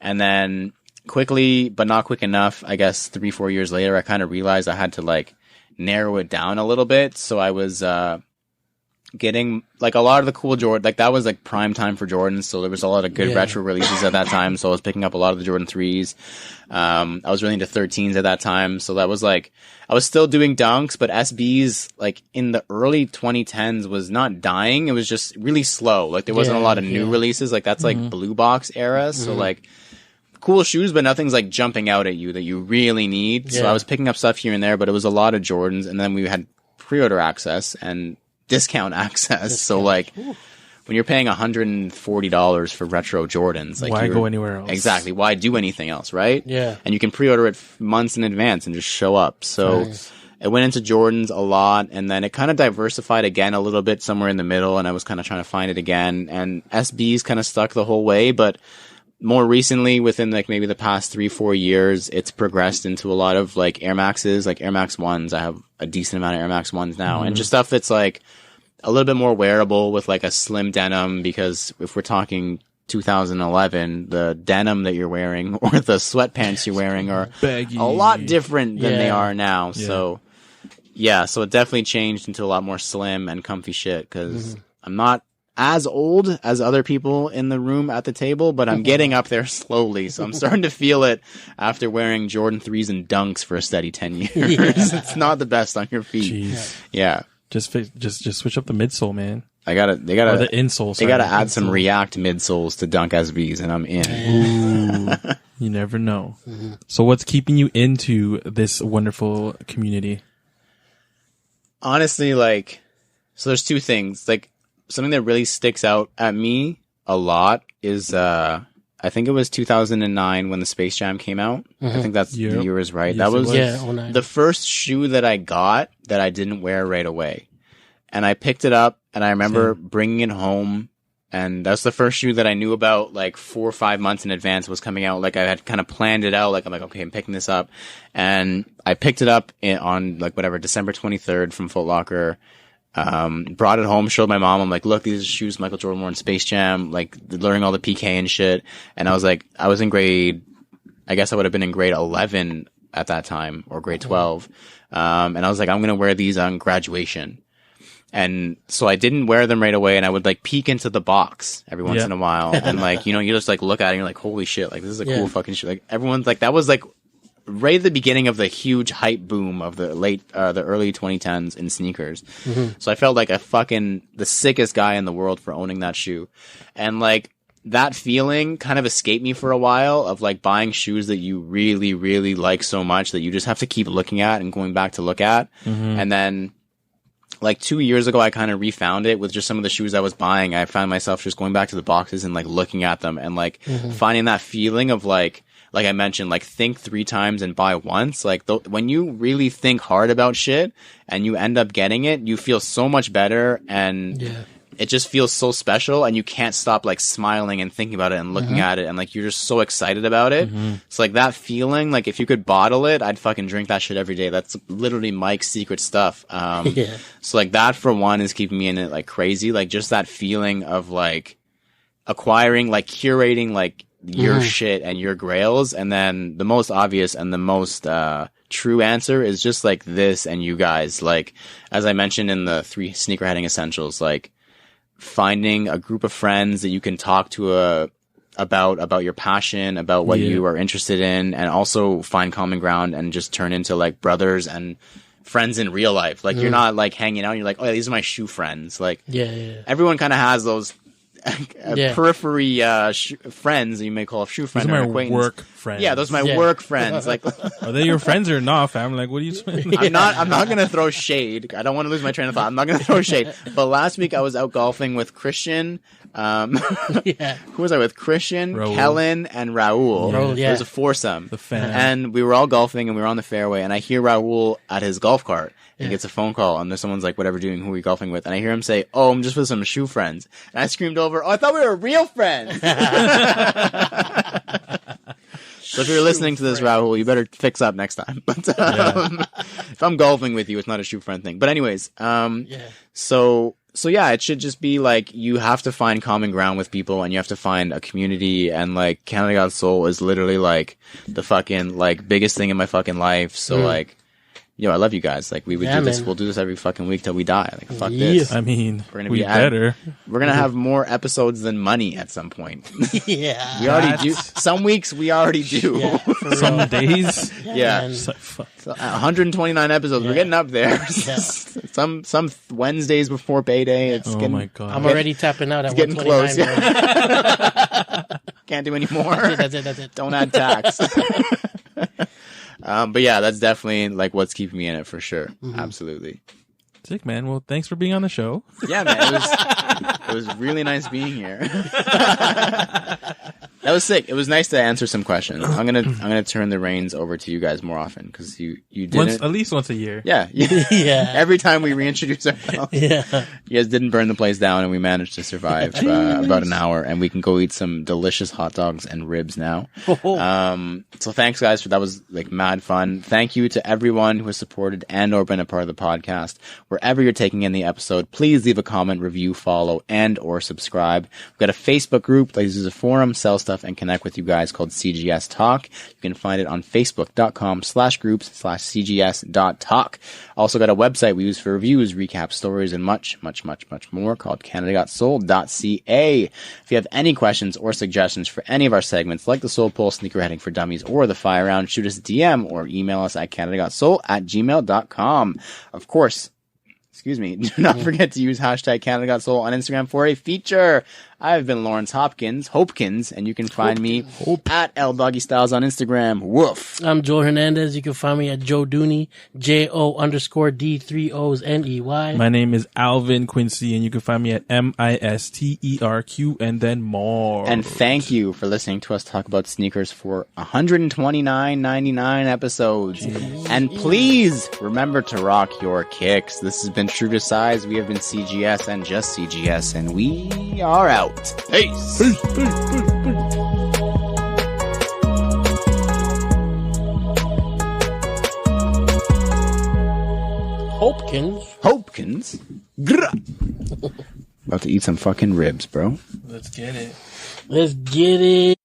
Speaker 1: and then quickly, but not quick enough, I guess 3-4 years later, I kind of realized I had to like narrow it down a little bit. So I was getting like a lot of the cool Jordan, like that was like prime time for Jordans. So there was a lot of good retro releases at that time. So I was picking up a lot of the Jordan 3s. I was really into 13s at that time. So that was like, I was still doing dunks, but SBs like in the early 2010s was not dying. It was just really slow. Like there wasn't a lot of new releases. Like that's like blue box era. So like cool shoes, but nothing's like jumping out at you that you really need. So I was picking up stuff here and there, but it was a lot of Jordans. And then we had pre-order access and discount access. So like when you're paying $140 for retro Jordans, like
Speaker 3: why go anywhere else?
Speaker 1: Exactly. Why do anything else, right?
Speaker 2: Yeah.
Speaker 1: And you can pre-order it months in advance and just show up. So it went into Jordans a lot, and then it kind of diversified again a little bit somewhere in the middle, and I was kind of trying to find it again. And SBs kind of stuck the whole way, but more recently, within like maybe the past 3-4 years, it's progressed into a lot of like Air Maxes, like Air Max 1s. I have a decent amount of Air Max 1s now, and just stuff that's like a little bit more wearable with like a slim denim, because if we're talking 2011, the denim that you're wearing or the sweatpants you're wearing are
Speaker 3: baggy,
Speaker 1: a lot different than they are now. So so it definitely changed into a lot more slim and comfy shit, because I'm not as old as other people in the room at the table, but I'm getting up there slowly. So I'm starting to feel it after wearing Jordan 3s and dunks for a steady 10 years. It's not the best on your feet.
Speaker 3: Jeez.
Speaker 1: Yeah.
Speaker 3: Just switch up the midsole, man.
Speaker 1: They
Speaker 3: Or
Speaker 1: gotta
Speaker 3: the insole.
Speaker 1: they gotta add some React midsoles to dunk SBs, and I'm in.
Speaker 3: Ooh, you never know. So what's keeping you into this wonderful community?
Speaker 1: Honestly, like, so there's two things. Like, something that really sticks out at me a lot is, I think it was 2009 when the Space Jam came out. I think that's the year is right.
Speaker 3: Yes,
Speaker 1: that was
Speaker 2: 09.
Speaker 1: the first shoe that I got that I didn't wear right away. And I picked it up, and I remember bringing it home, and that's the first shoe that I knew about like 4 or 5 months in advance was coming out. Like I had kind of planned it out. Like I'm like, okay, I'm picking this up. And I picked it up on like whatever, December 23rd from Foot Locker. Brought it home, showed my mom. I'm like, look, these are shoes Michael Jordan wore in Space Jam, like learning all the PK and shit. And I was like, I was in grade, I guess I would have been in grade 11 at that time, or grade 12. And I was like, I'm going to wear these on graduation. And so I didn't wear them right away, and I would like peek into the box every once in a while. And like, you know, you just like look at it and you're like, holy shit, like this is a cool fucking shit. Like everyone's like, that was like right at the beginning of the huge hype boom of the the early 2010s in sneakers. So I felt like the sickest guy in the world for owning that shoe. And like that feeling kind of escaped me for a while of like buying shoes that you really, really like so much that you just have to keep looking at and going back to look at. And then like 2 years ago, I kind of refound it with just some of the shoes I was buying. I found myself just going back to the boxes and like looking at them and like finding that feeling of like I mentioned, like think 3 times and buy once. Like when you really think hard about shit and you end up getting it, you feel so much better, and it just feels so special, and you can't stop like smiling and thinking about it and looking at it, and like you're just so excited about it. So like that feeling, like if you could bottle it, I'd fucking drink that shit every day. That's literally Mike's secret stuff. So like that for one is keeping me in it like crazy. Like just that feeling of like acquiring, like curating like your shit and your grails. And then the most obvious and the most true answer is just like this and you guys. Like as I mentioned in the 3 sneakerheading essentials, like finding a group of friends that you can talk to about your passion, about what you are interested in, and also find common ground and just turn into like brothers and friends in real life. Like you're not like hanging out and you're like, oh yeah, these are my shoe friends. Like everyone kind of has those periphery friends that you may call a shoe friend.
Speaker 3: Those
Speaker 1: or
Speaker 3: are my
Speaker 1: acquaintance.
Speaker 3: work friends.
Speaker 1: Yeah, those are my work friends. Like,
Speaker 3: are they your friends or not, fam? Like, what are you saying?
Speaker 1: I'm not gonna throw shade. I don't want to lose my train of thought. I'm not gonna throw shade. But last week I was out golfing with Christian. Who was I with? Christian,
Speaker 3: Raul.
Speaker 1: Kellen, and Raul. It was a foursome.
Speaker 3: The fan.
Speaker 1: And we were all golfing and we were on the fairway, and I hear Raul at his golf cart. He gets a phone call, and there's someone's like, whatever doing, who are you golfing with? And I hear him say, oh, I'm just with some shoe friends. And I screamed over, oh, I thought we were real friends. So if you're listening to this, Raul, you better fix up next time. But if I'm golfing with you, it's not a shoe friend thing. But anyways, so So yeah, it should just be like you have to find common ground with people, and you have to find a community. And like Canada Got Soul is literally like the fucking like biggest thing in my fucking life. So like, I love you guys. Like we would do this.
Speaker 2: Man.
Speaker 1: We'll do this every fucking week till we die. Like fuck this.
Speaker 3: I mean,
Speaker 1: We're gonna
Speaker 3: we
Speaker 1: be
Speaker 3: better.
Speaker 1: We're gonna have more episodes than money at some point.
Speaker 2: Yeah.
Speaker 1: We already do. Some weeks we already do.
Speaker 2: Yeah, for
Speaker 3: Some
Speaker 2: real.
Speaker 3: days.
Speaker 1: Yeah.
Speaker 2: man.
Speaker 3: It's like, fuck.
Speaker 1: So, 129 episodes. We're getting up there.
Speaker 2: Yeah.
Speaker 1: Some Wednesdays before payday. It's
Speaker 3: Oh
Speaker 1: getting,
Speaker 3: my god.
Speaker 2: I'm already tapping out at
Speaker 1: getting
Speaker 2: 129.
Speaker 1: close.
Speaker 2: Bro.
Speaker 1: Can't do any more.
Speaker 2: That's it.
Speaker 1: Don't add tax. But yeah, that's definitely like what's keeping me in it for sure. Absolutely.
Speaker 3: Sick, man. Well, thanks for being on the show.
Speaker 1: Yeah, man. It was really nice being here. That was sick. It was nice to answer some questions. I'm gonna turn the reins over to you guys more often because you didn't.
Speaker 3: At least once a year.
Speaker 1: Yeah.
Speaker 2: Yeah.
Speaker 1: Every time we reintroduce ourselves,
Speaker 2: Yeah.
Speaker 1: you guys didn't burn the place down, and we managed to survive about an hour, and we can go eat some delicious hot dogs and ribs now. So thanks, guys, that was like mad fun. Thank you to everyone who has supported and or been a part of the podcast. Wherever you're taking in the episode, please leave a comment, review, follow, and or subscribe. We've got a Facebook group that uses a forum, sell stuff, and connect with you guys called CGS Talk. You can find it on facebook.com/groups/cgs.talk. Also got a website we use for reviews, recap stories, and much more called CanadaGotSold.ca. If you have any questions or suggestions for any of our segments, like the Soul Poll, Sneakerheading for Dummies, or the Fire Round, shoot us a DM or email us at CanadaGotSoul@gmail.com. Of course, do not forget to use hashtag CanadaGotSoul on Instagram for a feature. I've been Lawrence Hopkins, and you can find me at LDoggy Styles on Instagram. Woof.
Speaker 2: I'm Joe Hernandez. You can find me at Joe Dooney, JO_D3OsNEY.
Speaker 3: My name is Alvin Quincy, and you can find me at MISTERQ and then more.
Speaker 1: And thank you for listening to us talk about sneakers for 129.99 episodes. And please remember to rock your kicks. This has been True to Size. We have been CGS and just CGS, and we are out. Peace. Hopkins. Grr. About to eat some fucking ribs, bro.
Speaker 3: Let's get it.
Speaker 2: Let's get it.